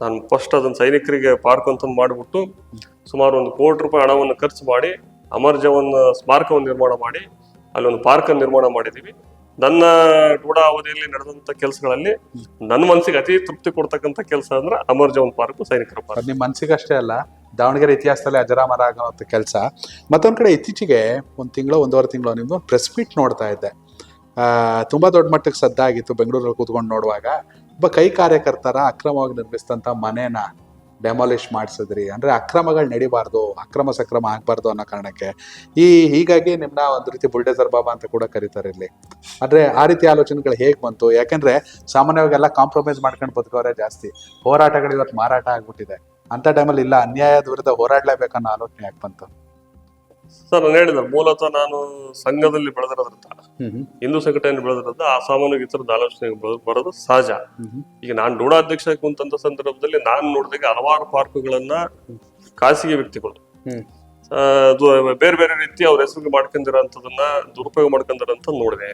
ನಾನು ಫಸ್ಟ್ ಅದನ್ನ ಸೈನಿಕರಿಗೆ ಪಾರ್ಕ್ ಅಂತ ಮಾಡಿಬಿಟ್ಟು ಸುಮಾರು ₹1 ಕೋಟಿ ಹಣವನ್ನು ಖರ್ಚು ಮಾಡಿ ಅಮರ್ ಜವಾನ್ ಸ್ಮಾರಕವನ್ನು ನಿರ್ಮಾಣ ಮಾಡಿ ಅಲ್ಲಿ ಒಂದು ಪಾರ್ಕ್ ಅನ್ನು ನಿರ್ಮಾಣ ಮಾಡಿದೀವಿ. ನನ್ನ ಡೂಡಾ ಅವಧಿಯಲ್ಲಿ ನಡೆದಂತ ಕೆಲಸಗಳಲ್ಲಿ ನನ್ನ ಮನಸ್ಸಿಗೆ ಅತಿ ತೃಪ್ತಿ ಕೊಡ್ತಕ್ಕಂಥ ಕೆಲಸ ಅಂದ್ರೆ ಅಮರ್ ಜವಾನ್ ಪಾರ್ಕ್, ಸೈನಿಕರ ಪಾರ್ಕ್. ನಿಮ್ ಮನಸ್ಸಿಗೆ ಅಷ್ಟೇ ಅಲ್ಲ, ದಾವಣಗೆರೆ ಇತಿಹಾಸದಲ್ಲಿ ಅಜರಾಮರ ಆಗೋಂಥ ಕೆಲಸ. ಮತ್ತೊಂದ್ ಕಡೆ ಇತ್ತೀಚೆಗೆ ಒಂದೂವರೆ ತಿಂಗಳು ನಿಮ್ದು ಪ್ರೆಸ್ ಮೀಟ್ ನೋಡ್ತಾ ಇದ್ದೆ. ತುಂಬಾ ದೊಡ್ಡ ಮಟ್ಟಕ್ಕೆ ಸದ್ದಾಗಿತ್ತು ಬೆಂಗಳೂರಲ್ಲಿ ಕೂತ್ಕೊಂಡು ನೋಡುವಾಗ. ಒಬ್ಬ ಕೈ ಕಾರ್ಯಕರ್ತರ ಅಕ್ರಮವಾಗಿ ನಿರ್ಮಿಸಿದಂಥ ಮನೇನ ಡೆಮಾಲಿಷ್ ಮಾಡಿಸಿದ್ರಿ, ಅಂದ್ರೆ ಅಕ್ರಮಗಳು ನಡಿಬಾರ್ದು, ಅಕ್ರಮ ಸಕ್ರಮ ಆಗ್ಬಾರ್ದು ಅನ್ನೋ ಕಾರಣಕ್ಕೆ. ಹೀಗಾಗಿ ನಿಮ್ನ ಒಂದು ರೀತಿ ಬುಲ್ಡೇಸರ್ ಬಾಬಾ ಅಂತ ಕೂಡ ಕರೀತಾರೆ ಇಲ್ಲಿ. ಅಂದ್ರೆ ಆ ರೀತಿ ಆಲೋಚನೆಗಳು ಹೇಗ್ ಬಂತು? ಯಾಕಂದ್ರೆ ಸಾಮಾನ್ಯವಾಗಿ ಎಲ್ಲ ಕಾಂಪ್ರಮೈಸ್ ಮಾಡ್ಕೊಂಡು ಬದುಕೋರೆ ಜಾಸ್ತಿ. ಹೋರಾಟಗಳು ಇವತ್ತು ಮಾರಾಟ ಆಗ್ಬಿಟ್ಟಿದೆ. ಅಂತ ಟೈಮಲ್ಲಿ ಇಲ್ಲ, ಅನ್ಯಾಯದ ವಿರುದ್ಧ ಹೋರಾಡ್ಲೇಬೇಕನ್ನೋ ಆಲೋಚನೆ ಯಾಕೆ ಬಂತು? ಸರ್, ನಾನು ಹೇಳಿದ ಮೂಲತಃ ನಾನು ಸಂಘದಲ್ಲಿ ಬೆಳೆದಿರೋದ್ರಿಂದ, ಹಿಂದೂ ಸಂಘಟನೆ ಬೆಳೆದಿರೋದ್ರಿಂದ ಅಸಾಮಾನ್ಯ ಈ ತರದ ಆಲೋಚನೆ ಬರೋದು ಸಹಜ. ಈಗ ನಾನು ಡೂಡಾ ಅಧ್ಯಕ್ಷ ಕುಂತಂತ ಸಂದರ್ಭದಲ್ಲಿ ನಾನು ನೋಡಿದಾಗ ಹಲವಾರು ಪಾರ್ಕ್ಗಳನ್ನ ಖಾಸಗಿ ವ್ಯಕ್ತಿಗಳು ಬೇರೆ ಬೇರೆ ರೀತಿ ಅವ್ರ ಹೆಸರಿಗೆ ಮಾಡ್ಕೊಂಡಿರೋಂಥದನ್ನ ದುರುಪಯೋಗ ಮಾಡ್ಕೊಂಡಿರೋಂಥ ನೋಡಿದೆ.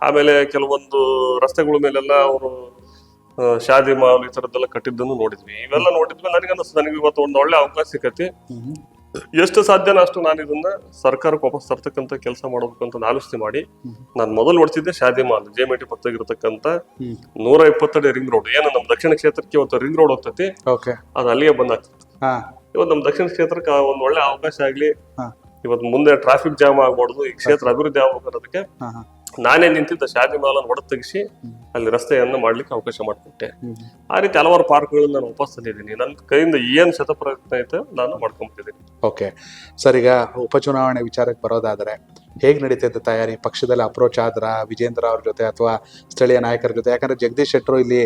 ಆಮೇಲೆ ಕೆಲವೊಂದು ರಸ್ತೆಗಳ ಮೇಲೆಲ್ಲ ಅವರು ಶಾದಿ ಮಾಲ್ ಈ ತರದ್ದೆಲ್ಲ ಕಟ್ಟಿದ್ದನ್ನು ನೋಡಿದ್ವಿ. ಇವೆಲ್ಲ ನೋಡಿದ್ಮೇಲೆ ನನಗೆ ಇವತ್ತು ಒಂದು ಒಳ್ಳೆ ಅವಕಾಶ ಸಿಕ್ಕತಿ. ಎಷ್ಟು ಸಾಧ್ಯನೋ ಅಷ್ಟು ನಾನು ಇದನ್ನ ಸರ್ಕಾರಕ್ಕೆ ವಾಪಸ್ ತರ್ತಕ್ಕಂಥ ಕೆಲಸ ಮಾಡಬೇಕು ಅಂತ ಆಲೋಚನೆ ಮಾಡಿ ನಾನು ಮೊದಲು ನೋಡ್ತಿದ್ದೆ ಶಾದಿ ಮಾಲ್, JMIT ಪಕ್ಕದಾಗಿರ್ತಕ್ಕಂಥ 120 ಅಡಿ ರಿಂಗ್ ರೋಡ್. ಏನು ನಮ್ಮ ದಕ್ಷಿಣ ಕ್ಷೇತ್ರಕ್ಕೆ ಇವತ್ತು ರಿಂಗ್ ರೋಡ್ ಹೋಗ್ತೈತಿ, ಅದು ಅಲ್ಲಿಗೆ ಬಂದಾಗ್ತದೆ. ಇವತ್ತು ನಮ್ಮ ದಕ್ಷಿಣ ಕ್ಷೇತ್ರಕ್ಕೆ ಒಂದು ಒಳ್ಳೆ ಅವಕಾಶ ಆಗ್ಲಿ, ಇವತ್ತು ಮುಂದೆ ಟ್ರಾಫಿಕ್ ಜಾಮ್ ಆಗ್ಬಾರ್ದು, ಈ ಕ್ಷೇತ್ರ ಅಭಿವೃದ್ಧಿ ಆಗ್ಬೇಕನ್ನೋದಕ್ಕೆ ನಾನೇ ನಿಂತಿದ್ದ ಶಾದಿ ಮಾಲನ್ನು ಹೊಡೆದು ತೆಗಿಸಿ ಅಲ್ಲಿ ರಸ್ತೆಯನ್ನ ಮಾಡ್ಲಿಕ್ಕೆ ಅವಕಾಶ ಮಾಡಿಕೊಟ್ಟೆ. ಆ ರೀತಿ ಹಲವಾರು ಪಾರ್ಕ್ಗಳನ್ನ ನಾನು ವಾಪಸ್ ತಂದಿದ್ದೀನಿ. ನನ್ನ ಕೈಯಿಂದ ಏನ್ ಶತಪ್ರಯತ್ನ ಐತೆ ನಾನು ಮಾಡ್ಕೊಂಡ್ಬಿಟ್ಟಿದ್ದೀನಿ. ಓಕೆ ಸರ್, ಈಗ ಉಪಚುನಾವಣೆ ವಿಚಾರಕ್ಕೆ ಬರೋದಾದ್ರೆ ಹೇಗ್ ನಡೀತೈತೆ ತಯಾರಿ? ಪಕ್ಷದಲ್ಲಿ ಅಪ್ರೋಚ್ ಆದ್ರ ವಿಜೇಂದ್ರ ಅವ್ರ ಜೊತೆ ಅಥವಾ ಸ್ಥಳೀಯ ನಾಯಕರ ಜೊತೆ? ಯಾಕಂದ್ರೆ ಜಗದೀಶ್ ಶೆಟ್ಟರು ಇಲ್ಲಿ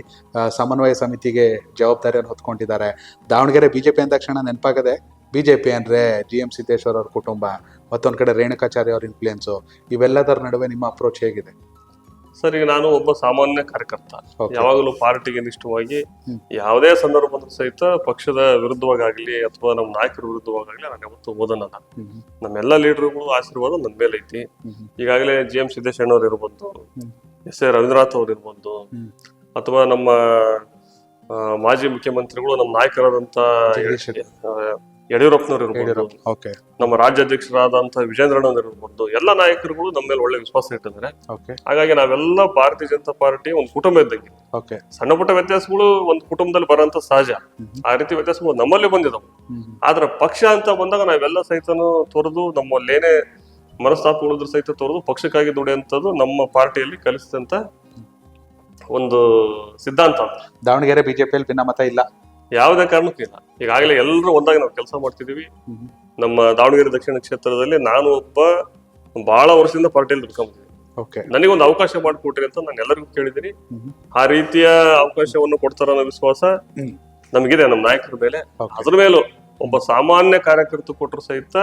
ಸಮನ್ವಯ ಸಮಿತಿಗೆ ಜವಾಬ್ದಾರಿಯನ್ನು ಹೊತ್ಕೊಂಡಿದ್ದಾರೆ. ದಾವಣಗೆರೆ BJP ಅಂದ ತಕ್ಷಣ ನೆನಪಾಗದೆ BJP ಅಂದ್ರೆ GM ಸಿದ್ದೇಶ್ವರ್ ಅವ್ರ ಕುಟುಂಬ, ಮತ್ತೊಂದ್ ಕಡೆ ರೇಣುಕಾಚಾರ್ಯ ಅವ್ರ ಇನ್ಫ್ಲೂಯೆನ್ಸ್. ಇವೆಲ್ಲದರ ನಡುವೆ ನಿಮ್ಮ ಅಪ್ರೋಚ್ ಹೇಗಿದೆ? ಸರ್, ಈಗ ನಾನು ಒಬ್ಬ ಸಾಮಾನ್ಯ ಕಾರ್ಯಕರ್ತ, ಯಾವಾಗಲೂ ಪಾರ್ಟಿಗೆ ನಿಷ್ಠವಾಗಿ ಯಾವುದೇ ಸಂದರ್ಭದಲ್ಲೂ ಸಹಿತ ಪಕ್ಷದ ವಿರುದ್ಧವಾಗಲಿ ಅಥವಾ ನಮ್ಮ ನಾಯಕರ ವಿರುದ್ಧವಾಗಲಿ ನಾನು ಯಾವತ್ತು ಓದನಲ್ಲ. ನಮ್ಮೆಲ್ಲ ಲೀಡರ್ಗಳು ಆಶೀರ್ವಾದ ನನ್ನ ಮೇಲೆ ಐತಿ. ಈಗಾಗಲೇ GM ಸಿದ್ದೇಶ್ವರನವ್ರು ಇರ್ಬೋದು, SA ರವೀಂದ್ರನಾಥ್ ಅವ್ರು ಇರ್ಬೋದು, ಅಥವಾ ನಮ್ಮ ಮಾಜಿ ಮುಖ್ಯಮಂತ್ರಿಗಳು ನಮ್ಮ ನಾಯಕರಾದಂತ ಯಡಿಯೂರಪ್ಪನವ್ರು ಇರ್ಬೋದು, ನಮ್ಮ ರಾಜ್ಯಾಧ್ಯಕ್ಷರಾದಂತಹ ವಿಜೇಂದ್ರಣ್ಣವ್ರು ಇರ್ಬೋದು, ಎಲ್ಲ ನಾಯಕರುಗಳು ನಮ್ಮ ಮೇಲೆ ಒಳ್ಳೆ ವಿಶ್ವಾಸ ಇಟ್ಟಿದ್ದಾರೆ. ಹಾಗಾಗಿ ನಾವೆಲ್ಲ ಭಾರತೀಯ ಜನತಾ ಪಾರ್ಟಿ ಒಂದು ಕುಟುಂಬ ಇದ್ದಂಗೆ. ಸಣ್ಣ ಪುಟ್ಟ ವ್ಯತ್ಯಾಸಗಳು ಒಂದು ಕುಟುಂಬದಲ್ಲಿ ಬರೋಂತ ಸಹಜ. ಆ ರೀತಿ ವ್ಯತ್ಯಾಸಗಳು ನಮ್ಮಲ್ಲಿ ಬಂದಿದಾವೆ. ಆದ್ರೆ ಪಕ್ಷ ಅಂತ ಬಂದಾಗ ನಾವೆಲ್ಲ ಸಹಿತನು ತೊರೆದು, ನಮ್ಮಲ್ಲೇನೇ ಮನಸ್ತಾಪಗಳಿದ್ರು ಸಹಿತ ತೊರೆದು ಪಕ್ಷಕ್ಕಾಗಿ ದುಡಿಯುವಂಥದ್ದು ನಮ್ಮ ಪಾರ್ಟಿಯಲ್ಲಿ ಕಲಿಸಿದಂತ ಒಂದು ಸಿದ್ಧಾಂತ. ದಾವಣಗೆರೆ BJPಯಲ್ಲಿ ಭಿನ್ನಮತ ಇಲ್ಲ, ಯಾವುದೇ ಕಾರಣಕ್ಕೂ ಇಲ್ಲ. ಈಗಾಗಲೇ ಎಲ್ಲರೂ ಒಂದಾಗಿ ನಾವು ಕೆಲಸ ಮಾಡ್ತಿದೀವಿ. ನಮ್ಮ ದಾವಣಗೆರೆ ದಕ್ಷಿಣ ಕ್ಷೇತ್ರದಲ್ಲಿ ನಾನು ಒಬ್ಬ ಬಹಳ ವರ್ಷದಿಂದ ಪಾರ್ಟಿಯಲ್ಲಿ ದುಡ್ಕೊಂಡ್ಬಂದಿದ್ದೀನಿ. ನನಗೊಂದು ಅವಕಾಶ ಮಾಡಿಕೊಟ್ರಿ ಅಂತ ನಾನು ಎಲ್ಲರಿಗೂ ಕೇಳಿದ್ದೀನಿ. ಆ ರೀತಿಯ ಅವಕಾಶವನ್ನು ಕೊಡ್ತಾರ ಅನ್ನೋ ವಿಶ್ವಾಸ ನಮಗಿದೆ ನಮ್ಮ ನಾಯಕರ ಮೇಲೆ. ಅದ್ರ ಮೇಲೂ ಒಬ್ಬ ಸಾಮಾನ್ಯ ಕಾರ್ಯಕರ್ತ ಕೊಟ್ಟರು ಸಹಿತ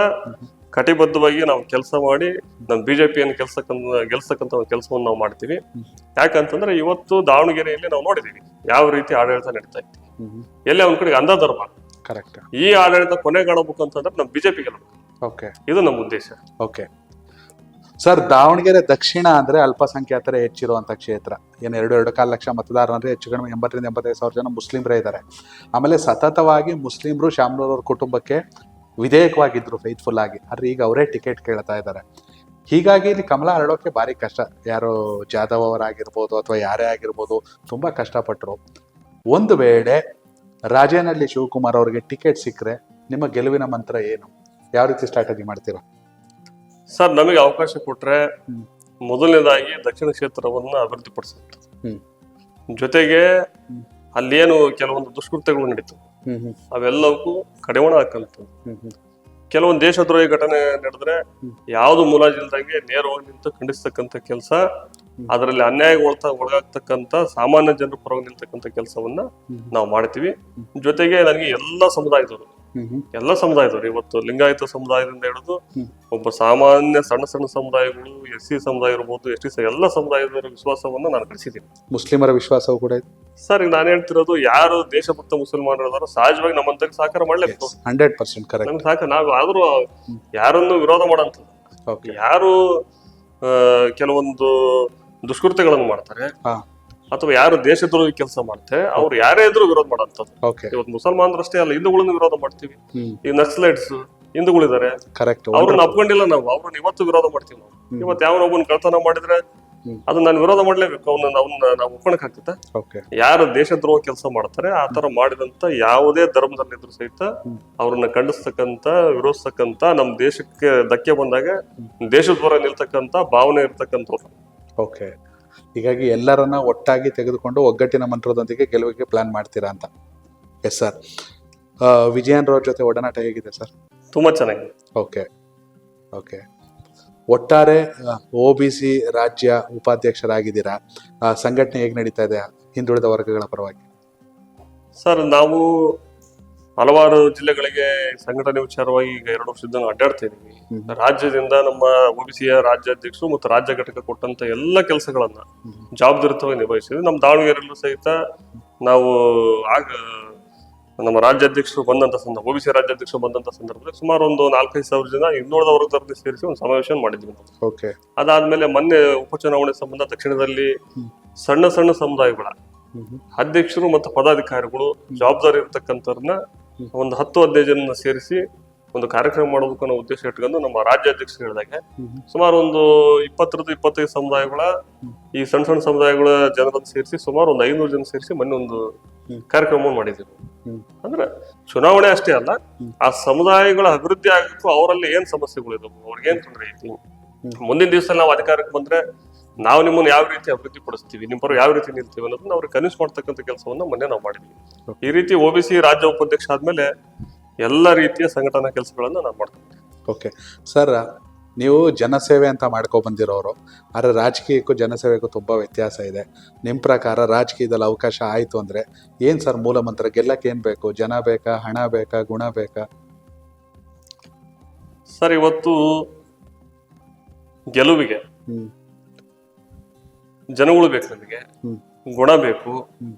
ಕಟಿಬದ್ಧವಾಗಿ ನಾವು ಕೆಲಸ ಮಾಡಿ ನಮ್ಮ BJPಯನ್ನು ಗೆಲ್ಸಕ್ಕಂತ ಒಂದು ಕೆಲಸವನ್ನು ನಾವು ಮಾಡ್ತೀವಿ. ಯಾಕಂತಂದ್ರೆ ಇವತ್ತು ದಾವಣಗೆರೆಯಲ್ಲಿ ನಾವು ನೋಡಿದೀವಿ ಯಾವ ರೀತಿ ಆಡಳಿತ ನಡೀತಾ ಇತ್ತು. ಎಲ್ಲೇ ಒಂದ್ ಕಡೆಗೆ ಅಂಧ ಧರ್ಮ, ಈ ಆಡಳಿತ ಕೊನೆಗಾಣಬೇಕು ಅಂತಂದ್ರೆ ನಮ್ BJP ಗೆಲ್ಲಬೇಕು. ಓಕೆ ಇದು ನಮ್ಮ ಉದ್ದೇಶ. ಓಕೆ ಸರ್, ದಾವಣಗೆರೆ ದಕ್ಷಿಣ ಅಂದ್ರೆ ಅಲ್ಪಸಂಖ್ಯಾತರೇ ಹೆಚ್ಚಿರುವಂತ ಕ್ಷೇತ್ರ. ಏನು 2.25 ಲಕ್ಷ ಮತದಾರರು ಅಂದ್ರೆ ಹೆಚ್ಚು ಕಡಿಮೆ 80,000 ಜನ ಮುಸ್ಲಿಮರೇ ಇದ್ದಾರೆ. ಆಮೇಲೆ ಸತತವಾಗಿ ಮುಸ್ಲಿಮರು ಶಾಮನೂರವ್ರ ಕುಟುಂಬಕ್ಕೆ ವಿಧೇಯಕವಾಗಿದ್ರು, ಫೇತ್ಫುಲ್ ಆಗಿ. ಆದ್ರೆ ಈಗ ಅವರೇ ಟಿಕೆಟ್ ಕೇಳ್ತಾ ಇದ್ದಾರೆ. ಹೀಗಾಗಿ ಇಲ್ಲಿ ಕಮಲ ಹರಡೋಕೆ ಭಾರಿ ಕಷ್ಟ. ಯಾರು ಜಾಧವ್ ಅವರಾಗಿರ್ಬೋದು ಅಥವಾ ಯಾರೇ ಆಗಿರ್ಬೋದು ತುಂಬಾ ಕಷ್ಟಪಟ್ಟರು. ಒಂದು ವೇಳೆ ರಾಜೇನಹಳ್ಳಿ ಶಿವಕುಮಾರ್ ಅವರಿಗೆ ಟಿಕೆಟ್ ಸಿಕ್ಕರೆ ನಿಮ್ಮ ಗೆಲುವಿನ ಮಂತ್ರ ಏನು? ಯಾವ ರೀತಿ ಸ್ಟ್ರಾಟಜಿ ಮಾಡ್ತೀರಾ? ಸರ್, ನಮಗೆ ಅವಕಾಶ ಕೊಟ್ರೆ ಮೊದಲನೇದಾಗಿ ದಕ್ಷಿಣ ಕ್ಷೇತ್ರವನ್ನ ಅಭಿವೃದ್ಧಿಪಡಿಸುತ್ತೆ. ಜೊತೆಗೆ ಅಲ್ಲೇನು ಕೆಲವೊಂದು ದುಷ್ಕೃತ್ಯಗಳು ನಡೀತು, ಅವೆಲ್ಲವಕ್ಕೂ ಕಡಿವಾಣ ಹಾಕಂತದ್ದು. ಕೆಲವೊಂದು ದೇಶದ್ರೋಹಿ ಘಟನೆ ನಡೆದ್ರೆ ಯಾವ್ದು ಮುಲಾಜಿಲ್ದಂಗೆ ನೇರವಾಗಿ ನಿಂತು ಖಂಡಿಸ್ತಕ್ಕಂಥ ಕೆಲಸ, ಅದರಲ್ಲಿ ಅನ್ಯಾಯ ಒಳಗಾಗ್ತಕ್ಕಂಥ ಸಾಮಾನ್ಯ ಜನರ ಪರವಾಗಿ ನಿಲ್ತಕ್ಕಂಥ ಕೆಲಸವನ್ನ ನಾವು ಮಾಡ್ತೀವಿ. ಜೊತೆಗೆ ನನಗೆ ಎಲ್ಲ ಸಮುದಾಯದವರು ಇವತ್ತು ಲಿಂಗಾಯತ ಸಮುದಾಯದಿಂದ ಹಿಡಿದು ಒಬ್ಬ ಸಾಮಾನ್ಯ ಸಣ್ಣ ಸಮುದಾಯಗಳು, SC ಸಮುದಾಯ ಇರ್ಬೋದು, ST ಎಲ್ಲ ಸಮುದಾಯದವರ ವಿಶ್ವಾಸವನ್ನ ನಾನು ಗಳಿಸಿದ್ದೀನಿ. ಮುಸ್ಲಿಮರ ವಿಶ್ವಾಸವೂ ಕೂಡ ಇದೆ ಸರ್. ಈಗ ನಾನು ಹೇಳ್ತಿರೋದು, ಯಾರು ದೇಶಭಕ್ತ ಮುಸಲ್ಮಾನರು ಸಹಜವಾಗಿ ನಮ್ಮಂತ ಸಹಕಾರ ಮಾಡ್ಲೇಬೇಕು. 100% ಕರೆಕ್ಟ್. ನಮ್ಗೆ ಸಾಕ. ನಾವು ಆದ್ರೂ ಯಾರನ್ನು ವಿರೋಧ ಮಾಡೋಂಥದ್ದು, ಯಾರು ಕೆಲವೊಂದು ದುಷ್ಕೃತ್ಯಗಳನ್ನು ಮಾಡ್ತಾರೆ ಅಥವಾ ಯಾರು ದೇಶದ್ರೋಹಿ ಕೆಲಸ ಮಾಡ್ತಾರೆ ಅವ್ರು ಯಾರೇ ಇದ್ರು ವಿರೋಧ ಮಾಡೋಂಥದ್ದು. ಇವತ್ತು ಮುಸಲ್ಮಾನರಷ್ಟೇ ಅಲ್ಲ, ಹಿಂದೂಗಳನ್ನು ವಿರೋಧ ಮಾಡ್ತೀವಿ. ಈ ನಕ್ಸಲೈಟ್ಸ್ ಹಿಂದೂಗಳಿದ್ದಾರೆ, ಅವ್ರನ್ನ ಅಪ್ಕೊಂಡಿಲ್ಲ ನಾವು, ಅವ್ರನ್ನ ಇವತ್ತು ವಿರೋಧ ಮಾಡ್ತೀವಿ ನಾವು. ಇವತ್ತು ಯಾವನೊಬ್ಬನ ಕಳ್ತನ ಮಾಡಿದ್ರೆ ಅದನ್ನ ನಾನು ವಿರೋಧ ಮಾಡ್ಲೇಬೇಕು. ಅವನ್ನ ನಾವು ಒಪ್ಕೊಳಕ್ ಆಗ್ತದೆ. ಯಾರು ದೇಶದ್ರೋಹ ಕೆಲಸ ಮಾಡ್ತಾರೆ ಆ ತರ ಮಾಡಿದಂತ ಯಾವುದೇ ಧರ್ಮದಲ್ಲಿದ್ರು ಸಹಿತ ಅವ್ರನ್ನ ಖಂಡಿಸ್ತಕ್ಕಂತ, ವಿರೋಧಿಸ್ತಕ್ಕಂತ, ನಮ್ ದೇಶಕ್ಕೆ ಧಕ್ಕೆ ಬಂದಾಗ ದೇಶದ ಪರ ನಿಲ್ತಕ್ಕಂತ ಭಾವನೆ ಇರ್ತಕ್ಕಂಥವ್ರು. ಓಕೆ, ಹೀಗಾಗಿ ಎಲ್ಲರನ್ನ ಒಟ್ಟಾಗಿ ತೆಗೆದುಕೊಂಡು ಒಗ್ಗಟ್ಟಿನ ಮಂತ್ರದೊಂದಿಗೆ ಗೆಲುವಿಗೆ ಪ್ಲಾನ್ ಮಾಡ್ತೀರಾ ಅಂತ. Yes sir. ವಿಜಯನ್ ರವ್ರ ಜೊತೆ ಒಡನಾಟ ಹೇಗಿದೆ ಸರ್? ತುಂಬಾ ಚೆನ್ನಾಗಿದೆ. Okay okay. ಒಟ್ಟಾರೆ OBC ರಾಜ್ಯ ಉಪಾಧ್ಯಕ್ಷರಾಗಿದ್ದೀರಾ. ಸಂಘಟನೆ ಹೇಗೆ ನಡೀತಾ ಇದೆ ಹಿಂದುಳಿದ ವರ್ಗಗಳ ಪರವಾಗಿ? ಸರ್, ನಾವು ಹಲವಾರು ಜಿಲ್ಲೆಗಳಿಗೆ ಸಂಘಟನೆ ವಿಚಾರವಾಗಿ ಈಗ 2 ವರ್ಷದಿಂದ ಅಡ್ಡಾಡ್ತಾ ಇದೀವಿ. ರಾಜ್ಯದಿಂದ ನಮ್ಮ OBCಯ ರಾಜ್ಯಾಧ್ಯಕ್ಷರು ಮತ್ತು ರಾಜ್ಯ ಘಟಕ ಕೊಟ್ಟಂತ ಎಲ್ಲ ಕೆಲಸಗಳನ್ನ ಜವಾಬ್ದಾರಿಯುತವಾಗಿ ನಿಭಾಯಿಸಿದ್ವಿ. ನಮ್ಮ ದಾವಣಗೆರೆಯಲ್ಲೂ ಸಹಿತ ನಾವು ಆಗ ನಮ್ಮ ರಾಜ್ಯಾಧ್ಯಕ್ಷರು ಬಂದಂತ ಸಂದರ್ಭ, OBC ರಾಜ್ಯಾಧ್ಯಕ್ಷರು ಬಂದಂತ ಸಂದರ್ಭದಲ್ಲಿ ಸುಮಾರು ಒಂದು 4-5 ಸಾವಿರ ಜನ ಇನ್ನೂರದ ವರ್ಗದವರನ್ನು ಸೇರಿಸಿ ಒಂದು ಸಮಾವೇಶ ಮಾಡಿದ್ವಿ ನಾವು. ಅದಾದ್ಮೇಲೆ ಮೊನ್ನೆ ಉಪಚುನಾವಣೆ ಸಂಬಂಧ ದಕ್ಷಿಣದಲ್ಲಿ ಸಣ್ಣ ಸಮುದಾಯಗಳ ಅಧ್ಯಕ್ಷರು ಮತ್ತು ಪದಾಧಿಕಾರಿಗಳು ಜವಾಬ್ದಾರಿ ಇರ್ತಕ್ಕಂಥವ್ರನ್ನ ಒಂದು 10-15 ಜನ ಸೇರಿಸಿ ಒಂದು ಕಾರ್ಯಕ್ರಮ ಮಾಡೋದಕ್ಕೆ ನಾವು ಉದ್ದೇಶ ಇಟ್ಕೊಂಡು ನಮ್ಮ ರಾಜ್ಯಾಧ್ಯಕ್ಷರು ಹೇಳಿದಾಗ ಸುಮಾರು ಒಂದು 20-25 ಸಮುದಾಯಗಳ ಈ ಸಣ್ಣ ಸಮುದಾಯಗಳ ಜನರನ್ನು ಸೇರಿಸಿ ಸುಮಾರು ಒಂದು 500 ಜನ ಸೇರಿಸಿ ಮೊನ್ನೆ ಒಂದು ಕಾರ್ಯಕ್ರಮವನ್ನು ಮಾಡಿದ್ದೀವಿ. ಅಂದ್ರೆ ಚುನಾವಣೆ ಅಷ್ಟೇ ಅಲ್ಲ, ಆ ಸಮುದಾಯಗಳ ಅಭಿವೃದ್ಧಿ ಆಗಬೇಕು. ಅವರಲ್ಲಿ ಏನ್ ಸಮಸ್ಯೆಗಳು ಇದಾವೆ, ಅವ್ರಿಗೇನ್ ತೊಂದರೆ ಐತಿ, ಮುಂದಿನ ದಿವಸ ನಾವು ಅಧಿಕಾರಕ್ಕೆ ಬಂದ್ರೆ ನಾವು ನಿಮ್ಮನ್ನು ಯಾವ ರೀತಿ ಅಭಿವೃದ್ಧಿ ಪಡಿಸ್ತೀವಿ, ನಿಮ್ಮ ಪರ ಯಾವ ರೀತಿ ನಿಲ್ತೀವಿ ಅನ್ನೋದನ್ನ ಅವ್ರಿಗೆ ಕನ್ವಿನ್ಸ್ ಮಾಡ್ತಕ್ಕಂಥ ಕೆಲಸವನ್ನ ಮೊನ್ನೆ ನಾವು ಮಾಡಿದ್ವಿ. ಈ ರೀತಿ OBC ರಾಜ್ಯ ಉಪಾಧ್ಯಕ್ಷ ಆದ್ಮೇಲೆ ಎಲ್ಲ ರೀತಿಯ ಸಂಘಟನಾ ಕೆಲಸಗಳನ್ನ ನಾವು ಮಾಡ್ತೀವಿ. ಓಕೆ ಸರ್, ನೀವು ಜನಸೇವೆ ಅಂತ ಮಾಡ್ಕೊ ಬಂದಿರೋರು, ಆದರೆ ರಾಜಕೀಯಕ್ಕೂ ಜನಸೇವೆಗೂ ತುಂಬಾ ವ್ಯತ್ಯಾಸ ಇದೆ. ನಿಮ್ಮ ಪ್ರಕಾರ ರಾಜಕೀಯದಲ್ಲಿ ಅವಕಾಶ ಆಯ್ತು ಅಂದ್ರೆ ಏನ್ ಸರ್ ಮೂಲ ಮಂತ್ರ? ಗೆಲ್ಲಕ್ಕೆ ಏನ್ ಬೇಕು? ಜನ ಬೇಕಾ, ಹಣ ಬೇಕಾ, ಗುಣ ಬೇಕಾ? ಸರ್, ಇವತ್ತು ಗೆಲುವಿಗೆ ಜನಗಳು ಬೇಕು, ನಮಗೆ ಗುಣ ಬೇಕು.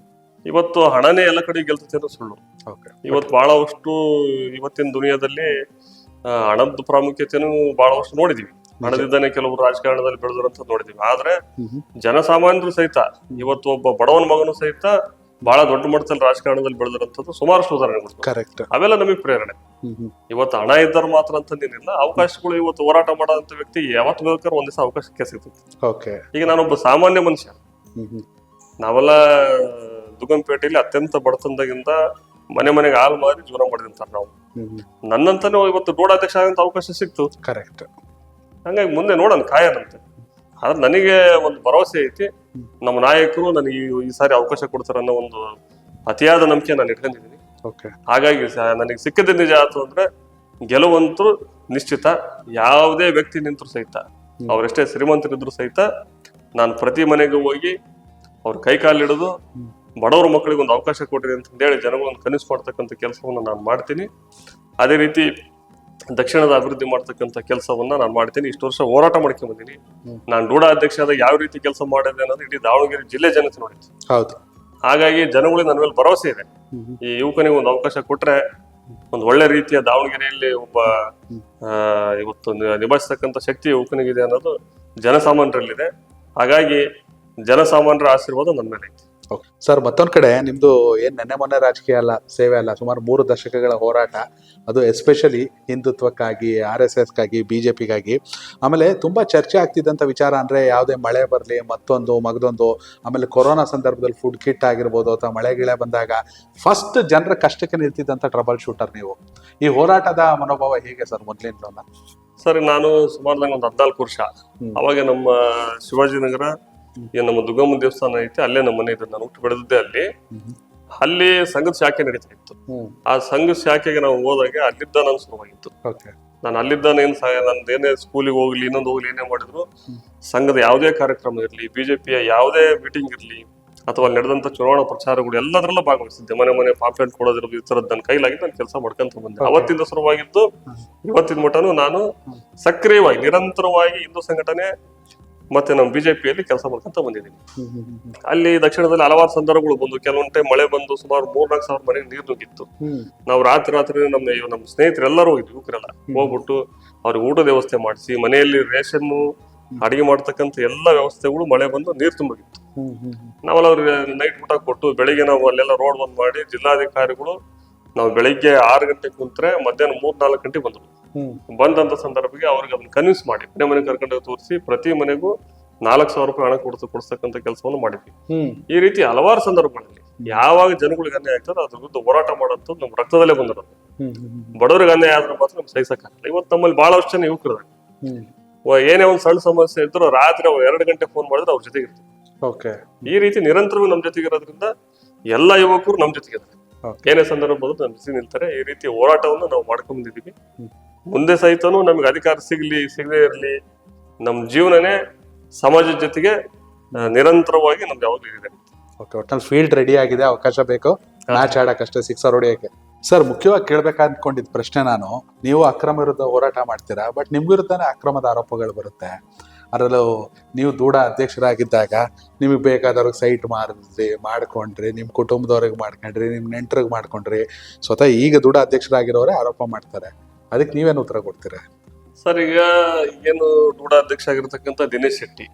ಇವತ್ತು ಹಣನೇ ಎಲ್ಲ ಕಡೆ ಗೆಲ್ತದೆ ಅನ್ನೋ ಸುಳ್ಳು. ಇವತ್ತು ಬಹಳಷ್ಟು ಇವತ್ತಿನ ದುನಿಯಾದಲ್ಲಿ ಹಣದ ಪ್ರಾಮುಖ್ಯತೆಯನ್ನು ಬಹಳಷ್ಟು ನೋಡಿದೀವಿ. ಹಣದಿಂದಾನೆ ಕೆಲವರು ರಾಜಕಾರಣದಲ್ಲಿ ಬೆಳೆದಿರಂತ ನೋಡಿದೀವಿ. ಆದ್ರೆ ಜನಸಾಮಾನ್ಯರು ಸಹಿತ ಇವತ್ತು ಒಬ್ಬ ಬಡವನ ಮಗನು ಸಹಿತ ಬಹಳ ದೊಡ್ಡ ಮಟ್ಟದಲ್ಲಿ ರಾಜಕಾರಣದಲ್ಲಿ ಬೆಳೆದಿರಂತದ್ದು ಸುಮಾರಷ್ಟು ಉದಾಹರಣೆಗಳು. ಅವೆಲ್ಲ ನಮಗೆ ಪ್ರೇರಣೆ. ಇವತ್ತು ಹಣ ಇದ್ದರು ಮಾತ್ರ ಅಂತಂದೇನಿಲ್ಲ, ಅವಕಾಶಗಳು ಇವತ್ತು ಹೋರಾಟ ಮಾಡೋಂಥ ವ್ಯಕ್ತಿ ಯಾವತ್ತು ಬೇಕಾದ್ರೂ ಒಂದ್ ದಿವಸ ಅವಕಾಶಕ್ಕೆ ಸಿಗ್ತದೆ. ಈಗ ನಾನೊಬ್ಬ ಸಾಮಾನ್ಯ ಮನುಷ್ಯ, ನಾವೆಲ್ಲ ದುಗಂಪೇಟೆಯಲ್ಲಿ ಅತ್ಯಂತ ಬಡತನದಾಗಿಂದ ಮನೆಗೆ ಹಾಲು ಮಾರಿ ಜೀವನ ಮಾಡಿದಂತಾರ ನಾವು. ನನ್ನಂತಾನೆ ಇವತ್ತು ಬೋರ್ಡಾಧ್ಯಕ್ಷ ಆಗಂತ ಅವಕಾಶ ಸಿಕ್ತು. ಕರೆಕ್ಟ್. ಹಂಗಾಗಿ ಮುಂದೆ ನೋಡೋಣ, ಕಾಯನಂತೆ. ಆದ್ರೆ ನನಗೆ ಒಂದು ಭರವಸೆ ಐತಿ, ನಮ್ಮ ನಾಯಕರು ನನಗೆ ಈ ಸಾರಿ ಅವಕಾಶ ಕೊಡ್ತಾರ ಅನ್ನೋ ಒಂದು ಅತಿಯಾದ ನಂಬಿಕೆ ನಾನು ಇಟ್ಕೊಂಡಿದ್ದೀನಿ. ಹಾಗಾಗಿ ನನಗೆ ಸಿಕ್ಕಿದ ನಿಜ ಆಯ್ತು ಅಂದ್ರೆ ಗೆಲುವಂತೂ ನಿಶ್ಚಿತ. ಯಾವುದೇ ವ್ಯಕ್ತಿ ನಿಂತರು ಸಹಿತ, ಅವರೆಷ್ಟೇ ಶ್ರೀಮಂತರಿದ್ರು ಸಹಿತ, ನಾನು ಪ್ರತಿ ಮನೆಗೆ ಹೋಗಿ ಅವ್ರ ಕೈ ಕಾಲಿಡಿದು ಬಡವರ ಮಕ್ಕಳಿಗೆ ಒಂದು ಅವಕಾಶ ಕೊಟ್ಟಿದೆ ಅಂತ ಹೇಳಿ ಜನಗಳನ್ನು ಕನಸು ಮಾಡ್ತಕ್ಕಂಥ ಕೆಲಸವನ್ನ ನಾನು ಮಾಡ್ತೀನಿ. ಅದೇ ರೀತಿ ದಕ್ಷಿಣದ ಅಭಿವೃದ್ಧಿ ಮಾಡ್ತಕ್ಕಂಥ ಕೆಲಸವನ್ನ ನಾನು ಮಾಡ್ತೀನಿ. ಇಷ್ಟು ವರ್ಷ ಹೋರಾಟ ಮಾಡ್ಕೊಂಡ್ ಬಂದೀನಿ. ನಾನು ಡೂಡಾ ಅಧ್ಯಕ್ಷ ಆದಾಗ ಯಾವ ರೀತಿ ಕೆಲಸ ಮಾಡಿದೆ ಅನ್ನೋದು ಇಡೀ ದಾವಣಗೆರೆ ಜಿಲ್ಲೆ ಜನತೆ ನೋಡಿತ್ತು. ಹಾಗಾಗಿ ಜನಗಳಿಗೆ ನನ್ನ ಮೇಲೆ ಭರವಸೆ ಇದೆ. ಈ ಯುವಕನಿಗೆ ಒಂದು ಅವಕಾಶ ಕೊಟ್ರೆ ಒಂದು ಒಳ್ಳೆ ರೀತಿಯ ದಾವಣಗೆರೆಯಲ್ಲಿ ಒಬ್ಬ ಇವತ್ತು ನಿಭಾಯಿಸ್ತಕ್ಕಂಥ ಶಕ್ತಿ ಯುವಕನಿಗಿದೆ ಅನ್ನೋದು ಜನಸಾಮಾನ್ಯರಲ್ಲಿದೆ. ಹಾಗಾಗಿ ಜನಸಾಮಾನ್ಯರ ಆಶೀರ್ವಾದ ನನ್ನ ಮೇಲೆ ಐತಿ. ಸರ್, ಮತ್ತೊಂದ್ ಕಡೆ ನಿಮ್ದು ಏನ್ ನೆನ್ನೆ ಮೊನ್ನೆ ರಾಜಕೀಯ ಅಲ್ಲ, ಸೇವೆ ಅಲ್ಲ, ಸುಮಾರು 3 ದಶಕಗಳ ಹೋರಾಟ, ಅದು ಎಸ್ಪೆಷಲಿ ಹಿಂದುತ್ವಕ್ಕಾಗಿ, RSSಗಾಗಿ, BJPಗಾಗಿ. ಆಮೇಲೆ ತುಂಬಾ ಚರ್ಚೆ ಆಗ್ತಿದ್ದಂಥ ವಿಚಾರ ಅಂದ್ರೆ ಯಾವುದೇ ಮಳೆ ಬರಲಿ, ಮಗದೊಂದು, ಆಮೇಲೆ ಕೊರೋನಾ ಸಂದರ್ಭದಲ್ಲಿ ಫುಡ್ ಕಿಟ್ ಆಗಿರ್ಬೋದು, ಅಥವಾ ಮಳೆ ಗಿಳೆ ಬಂದಾಗ ಫಸ್ಟ್ ಜನರ ಕಷ್ಟಕ್ಕೆ ನಿಲ್ತಿದ್ದಂಥ ಟ್ರಬಲ್ ಶೂಟರ್ ನೀವು. ಈ ಹೋರಾಟದ ಮನೋಭಾವ ಹೇಗೆ ಸರ್ ಮೊದ್ಲಿಂದ? ಸರ್, ನಾನು ಸುಮಾರು ಒಂದು 14 ವರ್ಷ ಅವಾಗ ನಮ್ಮ ಶಿವಾಜಿನಗರ ಏನ್ ನಮ್ಮ ದುರ್ಗಮ್ಮ ದೇವಸ್ಥಾನ ಐತಿ, ಅಲ್ಲೇ ನಮ್ಮ ಮನೆ ಇದೆ. ನಾನು ಹುಟ್ಟು ಬೆಳೆದಿದ್ದೆ ಅಲ್ಲಿ ಸಂಘದ ಶಾಖೆ ನಡೀತಾ ಇತ್ತು. ಆ ಸಂಘದ ಶಾಖೆಗೆ ನಾವು ಹೋದಾಗ ಅಲ್ಲಿದ್ದ ನಾನು ಶುರುವಾಗಿತ್ತು. ನಾನು ಅಲ್ಲಿದ್ದ ನಂದೇನೇ ಸ್ಕೂಲಿಗೆ ಹೋಗ್ಲಿ, ಇನ್ನೊಂದು ಹೋಗ್ಲಿ, ಏನೇ ಮಾಡಿದ್ರು ಸಂಘದ ಯಾವುದೇ ಕಾರ್ಯಕ್ರಮ ಇರಲಿ, ಬಿಜೆಪಿಯ ಯಾವುದೇ ಮೀಟಿಂಗ್ ಇರಲಿ, ಅಥವಾ ಅಲ್ಲಿ ನಡೆದಂತ ಚುನಾವಣಾ ಪ್ರಚಾರಗಳು ಎಲ್ಲದರಲ್ಲೂ ಭಾಗವಹಿಸಿದ್ದೆ. ಮನೆ ಪಾಂಪ್ಲೆಟ್ ಕೊಡೋದಿರೋದು, ಈ ತರದ್ ನನ್ನ ಕೈಲಾಗಿ ನಾನು ಕೆಲಸ ಮಾಡ್ಕೊಂತ ಬಂದೆ. ಅವತ್ತಿಂದ ಶುರುವಾಗಿದ್ದು ಇವತ್ತಿನ ಮಟ್ಟನು ನಾನು ಸಕ್ರಿಯವಾಗಿ ನಿರಂತರವಾಗಿ ಹಿಂದೂ ಸಂಘಟನೆ ಮತ್ತೆ ನಮ್ಮ ಬಿಜೆಪಿಯಲ್ಲಿ ಕೆಲಸ ಮಾಡ್ಕೊಂತ ಬಂದಿದ್ದೀನಿ. ಅಲ್ಲಿ ದಕ್ಷಿಣದಲ್ಲಿ ಹಲವಾರು ಸಂದರ್ಭಗಳು ಬಂದು, ಕೆಲವೊಂದು ಟೈಮ್ ಮಳೆ ಬಂದು ಸುಮಾರು 3-4 ಸಾವಿರ ಮನೆಗೆ ನೀರು ನುಗ್ಗಿತ್ತು. ನಾವು ರಾತ್ರಿ ನಮ್ಮ ಸ್ನೇಹಿತರೆಲ್ಲರೂ ಹೋಗಿದ್ವಿ, ಯುವಕರೆಲ್ಲ ಹೋಗ್ಬಿಟ್ಟು ಅವ್ರಿಗೆ ಊಟದ ವ್ಯವಸ್ಥೆ ಮಾಡಿಸಿ, ಮನೆಯಲ್ಲಿ ರೇಷನ್ನು, ಅಡಿಗೆ ಮಾಡ್ತಕ್ಕಂಥ ಎಲ್ಲಾ ವ್ಯವಸ್ಥೆಗಳು ಮಳೆ ಬಂದು ನೀರು ತುಂಬಿತ್ತು. ನಾವೆಲ್ಲ ಅವ್ರಿಗೆ ನೈಟ್ ಊಟ ಕೊಟ್ಟು ಬೆಳಿಗ್ಗೆ ನಾವು ಅಲ್ಲೆಲ್ಲ ರೋಡ್ ಬಂದ್ ಮಾಡಿ, ಜಿಲ್ಲಾಧಿಕಾರಿಗಳು ನಾವು ಬೆಳಿಗ್ಗೆ 6 ಗಂಟೆಗೆ ಕುಂತ್ರೆ ಮಧ್ಯಾಹ್ನ 3-4 ಗಂಟೆಗೆ ಬಂದ್ರು. ಬಂದಂತ ಸಂದರ್ಭಕ್ಕೆ ಅವ್ರಿಗೆ ಅದನ್ನ ಕನ್ವಿನ್ಸ್ ಮಾಡಿ ಮನೆ ಕರ್ಕೊಂಡು ತೋರಿಸಿ ಪ್ರತಿ ಮನೆಗೂ 4,000 ರೂಪಾಯಿ ಹಣ ಕೊಡ್ತಕ್ಕಂಥ ಕೆಲಸವನ್ನು ಮಾಡಿದ್ವಿ. ಈ ರೀತಿ ಹಲವಾರು ಸಂದರ್ಭಗಳಲ್ಲಿ ಯಾವಾಗ ಜನಗಳಿಗೆ ಅನ್ಯಾಯ ಆಗ್ತದೆ ಅದ್ರ ವಿರುದ್ಧ ಹೋರಾಟ ಮಾಡೋದು ನಮ್ ರಕ್ತದಲ್ಲೇ ಬಂದಿರೋದು. ಬಡವರಿಗೆ ಅನ್ಯಾಯ ಆದ್ರೆ ಮಾತ್ರ ನಮ್ಗೆ ಸಹಿಸಕ್ಕಾಗಲ್ಲ. ಇವತ್ತು ನಮ್ಮಲ್ಲಿ ಬಹಳಷ್ಟು ಜನ ಯುವಕರು ಏನೇ ಒಂದ್ ಸಣ್ಣ ಸಮಸ್ಯೆ ಇದ್ರು ರಾತ್ರಿ 2 ಗಂಟೆ ಫೋನ್ ಮಾಡಿದ್ರೆ ಅವ್ರ ಜೊತೆಗೆ ಇರ್ತೀವಿ. ಈ ರೀತಿ ನಿರಂತರವಾಗಿ ನಮ್ ಜೊತೆಗೆ ಇರೋದ್ರಿಂದ ಎಲ್ಲಾ ಯುವಕರು ನಮ್ ಜೊತೆಗೆ ಇದ್ದಾರೆ. ಏನೇ ಸಂದರ್ಭ ಬಂದ್ರು ನಮ್ ಜೊತೆ ನಿಲ್ತಾರೆ. ಈ ರೀತಿ ಹೋರಾಟವನ್ನು ನಾವು ಮಾಡ್ಕೊಂಡ್ ಬಂದಿದೀವಿ. ಮುಂದೆ ಸಹಿತನು ನಮ್ಗೆ ಅಧಿಕಾರ ಸಿಗದೇ ಇರ್ಲಿ, ನಮ್ ಜೀವನನೇ ಸಮಾಜದ ಜೊತೆಗೆ ನಿರಂತರವಾಗಿ ನಮ್ದು ಯಾವಾಗಲೂ ಇದೆ. ಒಟ್ಟಲ್ಲಿ ಫೀಲ್ಡ್ ರೆಡಿ ಆಗಿದೆ, ಅವಕಾಶ ಬೇಕು ಮ್ಯಾಚ್ ಆಡಕ್ಕಷ್ಟೇ, 6 ಹೊಡೆಯಕ್ಕೆ. ಸರ್, ಮುಖ್ಯವಾಗಿ ಕೇಳ್ಬೇಕಂದ್ಕೊಂಡಿದ್ ಪ್ರಶ್ನೆ, ನಾನು ನೀವು ಅಕ್ರಮ ವಿರುದ್ಧ ಹೋರಾಟ ಮಾಡ್ತೀರಾ, ಬಟ್ ನಿಮ್ ವಿರುದ್ಧನೇ ಅಕ್ರಮದ ಆರೋಪಗಳು ಬರುತ್ತೆ. ಅದರಲ್ಲೂ ನೀವು ದೂಡ ಅಧ್ಯಕ್ಷರಾಗಿದ್ದಾಗ ನಿಮಗೆ ಬೇಕಾದವ್ರಿಗೆ ಸೈಟ್ ಮಾಡ್ಕೊಂಡ್ರಿ, ನಿಮ್ಮ ಕುಟುಂಬದವ್ರಿಗೆ ಮಾಡ್ಕೊಂಡ್ರಿ, ನಿಮ್ಮ ನೆಂಟರಿಗೆ ಮಾಡ್ಕೊಂಡ್ರಿ, ಸ್ವತಃ ಈಗ ದೂಡ ಅಧ್ಯಕ್ಷರಾಗಿರೋರೇ ಆರೋಪ ಮಾಡ್ತಾರೆ. ಅದಕ್ಕೆ ನೀವೇನು ಉತ್ತರ ಕೊಡ್ತೀರಾ? ಸರ್, ಈಗ ಏನು ದೂಡ ಅಧ್ಯಕ್ಷ ಆಗಿರ್ತಕ್ಕಂಥ ದಿನೇಶ್ ಶೆಟ್ಟಿ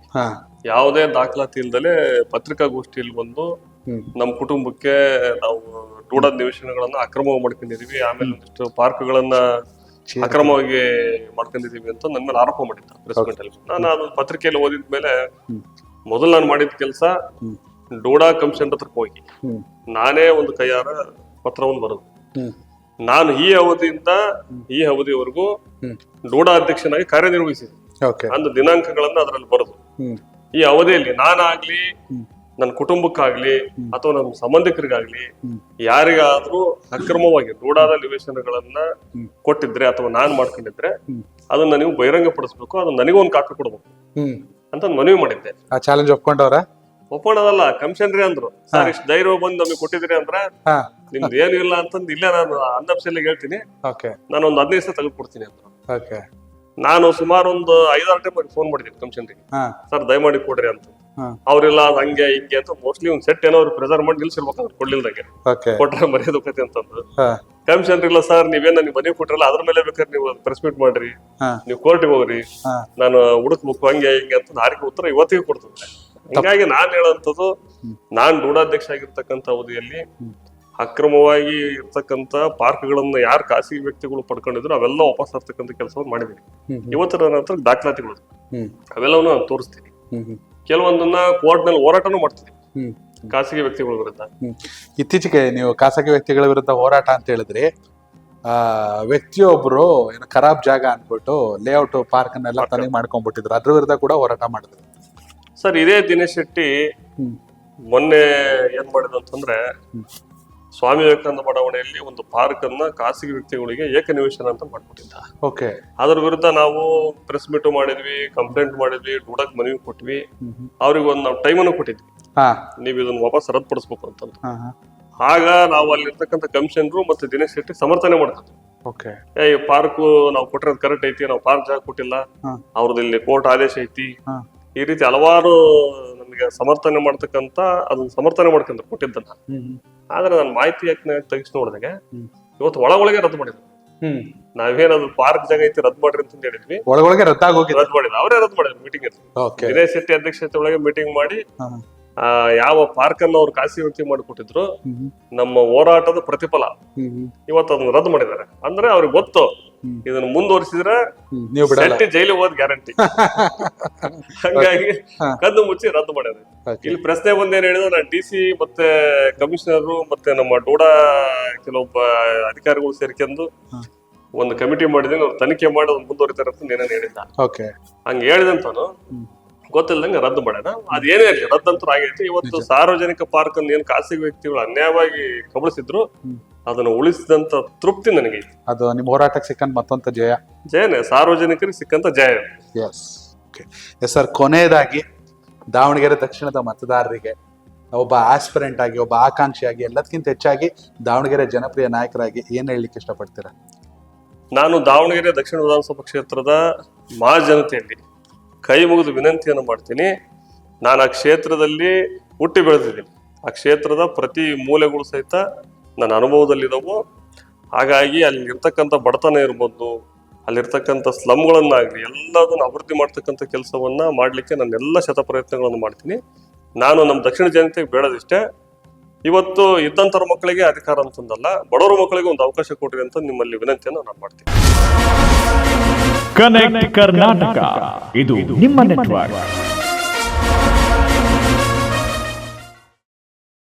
ಯಾವುದೇ ದಾಖಲಾತಿ ಇಲ್ದಲೆ ಪತ್ರಿಕಾಗೋಷ್ಠಿಯಲ್ಲಿ ಬಂದು ನಮ್ಮ ಕುಟುಂಬಕ್ಕೆ ನಾವು ದೂಡ ನಿವೇಶನಗಳನ್ನ ಅಕ್ರಮ ಮಾಡ್ಕೊಂಡಿದೀವಿ, ಆಮೇಲೆ ಒಂದಿಷ್ಟು ಪಾರ್ಕ್ಗಳನ್ನ ಅಕ್ರಮವಾಗಿ ಮಾಡ್ಕೊಂಡಿದೀವಿ ಅಂತ ನನ್ನ ಮೇಲೆ ಆರೋಪ ಮಾಡಿದ್ದ ಪ್ರೆಸ್ ಮೀಟ್ ಅಲ್ಲಿ. ನಾನು ಅದು ಪತ್ರಿಕೆಯಲ್ಲಿ ಓದಿದ್ಮೇಲೆ ಮೊದಲು ನಾನು ಮಾಡಿದ ಕೆಲಸ ಡೋಡಾ ಕಮಿಷನ್ ಹತ್ರಕ್ಕೆ ಹೋಗಿ ನಾನೇ ಒಂದು ಕೈಯಾರ ಪತ್ರವನ್ನು ಬರೆದು, ನಾನು ಈ ಅವಧಿಯಿಂದ ಈ ಅವಧಿವರೆಗೂ ಡೋಡಾ ಅಧ್ಯಕ್ಷನಾಗಿ ಕಾರ್ಯನಿರ್ವಹಿಸಿದೆ ಅಂದ ದಿನಾಂಕಗಳನ್ನ ಅದರಲ್ಲಿ ಬರೆದು, ಈ ಅವಧಿಯಲ್ಲಿ ನಾನಾಗ್ಲಿ, ನನ್ನ ಕುಟುಂಬಕ್ಕಾಗ್ಲಿ ಅಥವಾ ನಮ್ಮ ಸಂಬಂಧಿಕರಿಗಾಗ್ಲಿ ಯಾರಿಗಾದ್ರೂ ಅಕ್ರಮವಾಗಿ ಡೋಡಾದ ನಿವೇಶನಗಳನ್ನ ಕೊಟ್ಟಿದ್ರೆ ಅಥವಾ ನಾನ್ ಮಾಡ್ಕೊಂಡಿದ್ರೆ ಅದನ್ನ ನೀವು ಬಹಿರಂಗ ಪಡಿಸ್ಬೇಕು, ಅದನ್ನ ನನಗೊಂದು ಕಾಪಿ ಕೊಡ್ಬೇಕು ಅಂತ ಮನವಿ ಮಾಡಿದ್ದೆ. ಆ ಚಾಲೆಂಜ್ ಒಪ್ಕೊಂಡದಲ್ಲ, ಕಮಿಷನರಿ ಅಂದ್ರು. ಸರ್, ಇಷ್ಟು ಧೈರ್ಯ ಬಂದು ನಮಗೆ ಕೊಟ್ಟಿದ್ರಿ ಅಂದ್ರ ನಿಮ್ದು ಏನು ಇಲ್ಲ ಅಂತಂದು ಇಲ್ಲೇ ನಾನು ಅಂದಪ್ಸಲ್ಲಿ ಹೇಳ್ತೀನಿ, ನಾನು ಒಂದು 15 ದಿವಸ ತೆಗೆದುಕೊಡ್ತೀನಿ ಅಂದ್ರು. ನಾನು ಸುಮಾರು ಒಂದು 5-6 ಟೈಮ್ ಫೋನ್ ಮಾಡಿದ್ದೀನಿ ಕಮಿಷನರಿಗೆ, ಸರ್ ದಯಮಾಡಿ ಕೊಡ್ರಿ ಅಂತ. ಅವ್ರೆಲ್ಲ ಹಂಗೆ ಹಿಂಗೆ ಅಂತ ಮೋಸ್ಟ್ಲಿ ಒಂದ್ ಸೆಟ್ ಏನೋ ಅವ್ರು ಪ್ರೆಸರ್ ಮಾಡಿ ನಿಲ್ಸಿರ್ಬೇಕಂದ್ರೆ ಕೊಡ್ಲಿಲ್ದಂಗೆ, ಕೊಟ್ರೆ ಮರ್ಯಾದೋಕತಿ ಅಂತಂದು. ಕಮಿಷನರ್ ಇಲ್ಲ ಸರ್, ನೀವೇನ್ ನನಗೆ ಮನೆ ಕೊಟ್ರಲ್ಲ ಅದ್ರ ಮೇಲೆ ಬೇಕಾದ್ರೆ ನೀವು ಪ್ರೆಸ್ ಮೀಟ್ ಮಾಡ್ರಿ, ನೀವು ಕೋರ್ಟಿಗೆ ಹೋಗ್ರಿ, ನಾನು ಹುಡುಕ್ಬೇಕು ಹಂಗೆ ಹಿಂಗೆ ಅಂತ ಹಾರಿಕೆ ಉತ್ತರ ಇವತ್ತಿಗೆ ಕೊಡ್ತಿದ್ದೆ. ಹೀಗಾಗಿ ನಾನ್ ಹೇಳೋಂಥದ್ದು, ನಾನ್ ಡೂಡಾಧ್ಯಕ್ಷ ಆಗಿರ್ತಕ್ಕಂಥ ಅವಧಿಯಲ್ಲಿ ಅಕ್ರಮವಾಗಿ ಇರ್ತಕ್ಕಂಥ ಪಾರ್ಕ್ಗಳನ್ನ ಯಾರು ಖಾಸಗಿ ವ್ಯಕ್ತಿಗಳು ಪಡ್ಕೊಂಡಿದ್ರು ಅವೆಲ್ಲ ವಾಪಸ್ ತರ್ತಕ್ಕಂಥ ಕೆಲಸವನ್ನು ಮಾಡಿದೀನಿ. ಇವತ್ತರ ನಂತರ ದಾಖಲಾತಿಗಳು ಅವೆಲ್ಲವನ್ನು ನಾನು ತೋರಿಸ್ತೀನಿ. ಕೆಲವೊಂದನ್ನ ಕೋರ್ಟ್ ನಲ್ಲಿ ಹೋರಾಟನೂ ಮಾಡ್ತೀನಿ ಖಾಸಗಿ ವ್ಯಕ್ತಿಗಳ ವಿರುದ್ಧ. ಇತ್ತೀಚೆಗೆ ನೀವು ಖಾಸಗಿ ವ್ಯಕ್ತಿಗಳ ವಿರುದ್ಧ ಹೋರಾಟ ಅಂತ ಹೇಳಿದ್ರಿ, ವ್ಯಕ್ತಿಯೊಬ್ರು ಏನು ಖರಾಬ್ ಜಾಗ ಅನ್ಬಿಟ್ಟು ಲೇಔಟ್ ಪಾರ್ಕ್ ನೆಲ್ಲ ತನಿಖೆ ಮಾಡ್ಕೊಂಡ್ಬಿಟ್ಟಿದ್ರು, ಅದ್ರ ವಿರುದ್ಧ ಕೂಡ ಹೋರಾಟ ಮಾಡಿದ್ರು. ಸರ್, ಇದೇ ದಿನೇಶ್ ಶೆಟ್ಟಿ ಮೊನ್ನೆ ಏನ್ ಮಾಡಿದ ಅಂತಂದ್ರೆ, ಸ್ವಾಮಿ ವಿವೇಕಾನಂದ ಬಡಾವಣೆಯಲ್ಲಿ ಒಂದು ಪಾರ್ಕ್ ಅನ್ನ ಖಾಸಗಿ ವ್ಯಕ್ತಿಗಳಿಗೆ ಏಕನಿವೇಶನ ಅಂತ ಮಾಡ್ಬಿಟ್ಟಿದ್ದ. ಅದ್ರ ವಿರುದ್ಧ ನಾವು ಪ್ರೆಸ್ ಮೀಟ್ ಮಾಡಿದ್ವಿ, ಕಂಪ್ಲೇಂಟ್ ಮಾಡಿದ್ವಿ, ಡೂಡಾಕ್ ಮನವಿ ಕೊಟ್ವಿ. ಅವ್ರಿಗೆ ಒಂದು ನಾವು ಟೈಮ್ ಅನ್ನು ಕೊಟ್ಟಿದ್ವಿ, ನೀವ್ ಇದನ್ನ ವಾಪಸ್ ರದ್ದುಪಡಿಸ್ಬೇಕು ಅಂತಂದು. ಆಗ ನಾವು ಅಲ್ಲಿರ್ತಕ್ಕಂಥ ಕಮಿಷನರು ಮತ್ತೆ ದಿನೇಶ್ ಶೆಟ್ಟಿ ಸಮರ್ಥನೆ ಮಾಡ್ತಿದ್ವಿ. ಈ ಪಾರ್ಕ್ ನಾವು ಕೊಟ್ಟಿರೋದು ಕರೆಕ್ಟ್ ಐತಿ, ನಾವು ಪಾರ್ಕ್ ಜಾಗ ಕೊಟ್ಟಿಲ್ಲ, ಅವ್ರದ್ದು ಇಲ್ಲಿ ಕೋರ್ಟ್ ಆದೇಶ ಐತಿ, ಈ ರೀತಿ ಹಲವಾರು ನಮಗೆ ಸಮರ್ಥನೆ ಮಾಡ್ತಕ್ಕಂತ ಅದನ್ನ ಸಮರ್ಥನೆ ಮಾಡ್ಕೊಂಡ್ರು ಕೊಟ್ಟಿದ್ದನ್ನ. ಆದ್ರೆ ನಾನು ಮಾಹಿತಿ ತೆಗಿಸಿ ನೋಡಿದಾಗ ಇವತ್ತು ಒಳಗೆ ರದ್ದು ಮಾಡಿದ್ರು. ನಾವೇನದು ಪಾರ್ಕ್ ಜಾಗ ಐತಿ ರದ್ದು ಮಾಡ್ರಿ ಅಂತ ಹೇಳಿದ್ವಿ, ಒಳಗೊಳಗೆ ರದ್ದಾಗೋಗಿದೆ. ರದ್ದು ಮಾಡಿದ್ರು, ಅವರೇ ರದ್ದು ಮಾಡಿದ್ರು ಮೀಟಿಂಗ್ ಇತ್ತು. ಓಕೆ. ವಿನಯ್ ಶೆಟ್ಟಿ ಅಧ್ಯಕ್ಷತೆ ಒಳಗೆ ಮೀಟಿಂಗ್ ಮಾಡಿ ಯಾವ ಪಾರ್ಕ್ ಅನ್ನು ಅವ್ರು ಖಾಸಗಿ ವ್ಯಕ್ತಿ ಮಾಡಿಕೊಟ್ಟಿದ್ರು, ನಮ್ಮ ಹೋರಾಟದ ಪ್ರತಿಫಲ ಇವತ್ತು ಅದನ್ನ ರದ್ದು ಮಾಡಿದ್ದಾರೆ. ಅಂದ್ರೆ ಅವ್ರಿಗೆ ಗೊತ್ತು ಇದನ್ನ ಮುಂದುವರಿಸಿದ್ರೆ ನೀವು ಬಿಡಲ್ಲ, ಶೆಟ್ಟಿ ಜೈಲಿಗೆ ಹೋದ್ ಗ್ಯಾರಂಟಿ. ಹಂಗಾಗಿ ಕದ್ದು ಮುಚ್ಚಿ ರದ್ದು ಮಾಡಿದ್ರು. ಇಲ್ಲಿ ಪ್ರಶ್ನೆ ಒಂದೇನು ಹೇಳಿದ್ರೆ, ನಾನು DC ಮತ್ತೆ ಕಮಿಷನರ್ ಮತ್ತೆ ನಮ್ಮ ಡೋಡಾ ಕೆಲವೊಬ್ಬ ಅಧಿಕಾರಿಗಳು ಸೇರ್ಕೊಂಡು ಒಂದು ಕಮಿಟಿ ಮಾಡಿದೀನಿ, ಅವ್ರು ತನಿಖೆ ಮಾಡಿ ಅದನ್ನ ಮುಂದುವರಿತಾರೆ ಅಂತ ಏನೇನು ಹೇಳಿದ್ದ. ಓಕೆ. ಹಂಗ ಹೇಳಿದಂತಾನು ಗೊತ್ತಿಲ್ಲದಂಗ ರದ್ದು ಮಾಡ್ಯಾನ. ಅದೇನೇ ಆಗಲಿ ರದ್ದಂತೂ ಆಗೈತಿ. ಇವತ್ತು ಸಾರ್ವಜನಿಕ ಪಾರ್ಕ್ ಅನ್ನು ಏನ್ ಖಾಸಗಿ ವ್ಯಕ್ತಿಗಳು ಅನ್ಯಾಯವಾಗಿ ಕಬಳಿಸಿದ್ರು ಅದನ್ನ ಉಳಿಸಿದಂತ ತೃಪ್ತಿ ನನಗೆ. ಅದು ನಿಮ್ಮ ಹೋರಾಟಕ್ಕೆ ಸಿಕ್ಕಂತ ಮತ್ತೊಂದು ಜಯನೇ, ಸಾರ್ವಜನಿಕರಿಗೆ ಸಿಕ್ಕಂತ ಜಯ. ಎಸ್. ಓಕೆ. ಎಸ್ ಸರ್, ಕೊನೆಯದಾಗಿ ದಾವಣಗೆರೆ ದಕ್ಷಿಣದ ಮತದಾರರಿಗೆ ಒಬ್ಬ ಆಸ್ಪಿರೆಂಟ್ ಆಗಿ, ಒಬ್ಬ ಆಕಾಂಕ್ಷಿಯಾಗಿ, ಎಲ್ಲದಕ್ಕಿಂತ ಹೆಚ್ಚಾಗಿ ದಾವಣಗೆರೆ ಜನಪ್ರಿಯ ನಾಯಕರಾಗಿ ಏನ್ ಹೇಳಲಿಕ್ಕೆ ಇಷ್ಟಪಡ್ತೀರಾ? ನಾನು ದಾವಣಗೆರೆ ದಕ್ಷಿಣ ವಿಧಾನಸಭಾ ಕ್ಷೇತ್ರದ ಮಹಾಜನತೆಯಲ್ಲಿ ಕೈ ಮುಗಿದು ವಿನಂತಿಯನ್ನು ಮಾಡ್ತೀನಿ. ನಾನು ಆ ಕ್ಷೇತ್ರದಲ್ಲಿ ಹುಟ್ಟಿ ಬೆಳೆದಿದ್ದೀನಿ. ಆ ಕ್ಷೇತ್ರದ ಪ್ರತಿ ಮೂಲೆಗಳು ಸಹಿತ ನನ್ನ ಅನುಭವದಲ್ಲಿದ್ದವು. ಹಾಗಾಗಿ ಅಲ್ಲಿರ್ತಕ್ಕಂಥ ಬಡತನ ಇರ್ಬೋದು, ಅಲ್ಲಿರ್ತಕ್ಕಂಥ ಸ್ಲಮ್ಗಳನ್ನಾಗಲಿ ಎಲ್ಲದನ್ನು ಅಭಿವೃದ್ಧಿ ಮಾಡ್ತಕ್ಕಂಥ ಕೆಲಸವನ್ನ ಮಾಡಲಿಕ್ಕೆ ನಾನೆಲ್ಲ ಶತಪ್ರಯತ್ನಗಳನ್ನು ಮಾಡ್ತೀನಿ. ನಾನು ನಮ್ಮ ದಕ್ಷಿಣ ಜನತೆಗೆ ಬೇಡದಿಷ್ಟೇ, ಇವತ್ತು ಇದ್ದಂಥವ್ರ ಮಕ್ಕಳಿಗೆ ಅಧಿಕಾರ ಅಂತಂದಲ್ಲ, ಬಡವರ ಮಕ್ಕಳಿಗೆ ಒಂದು ಅವಕಾಶ ಕೊಡ್ರಿ ಅಂತ ನಿಮ್ಮಲ್ಲಿ ವಿನಂತಿಯನ್ನು ನಾನು ಮಾಡ್ತೀನಿ. ಕನೆಕ್ಟ್ ಕರ್ನಾಟಕ, ಇದು ನಿಮ್ಮ ನೆಟ್ವರ್ಕ್.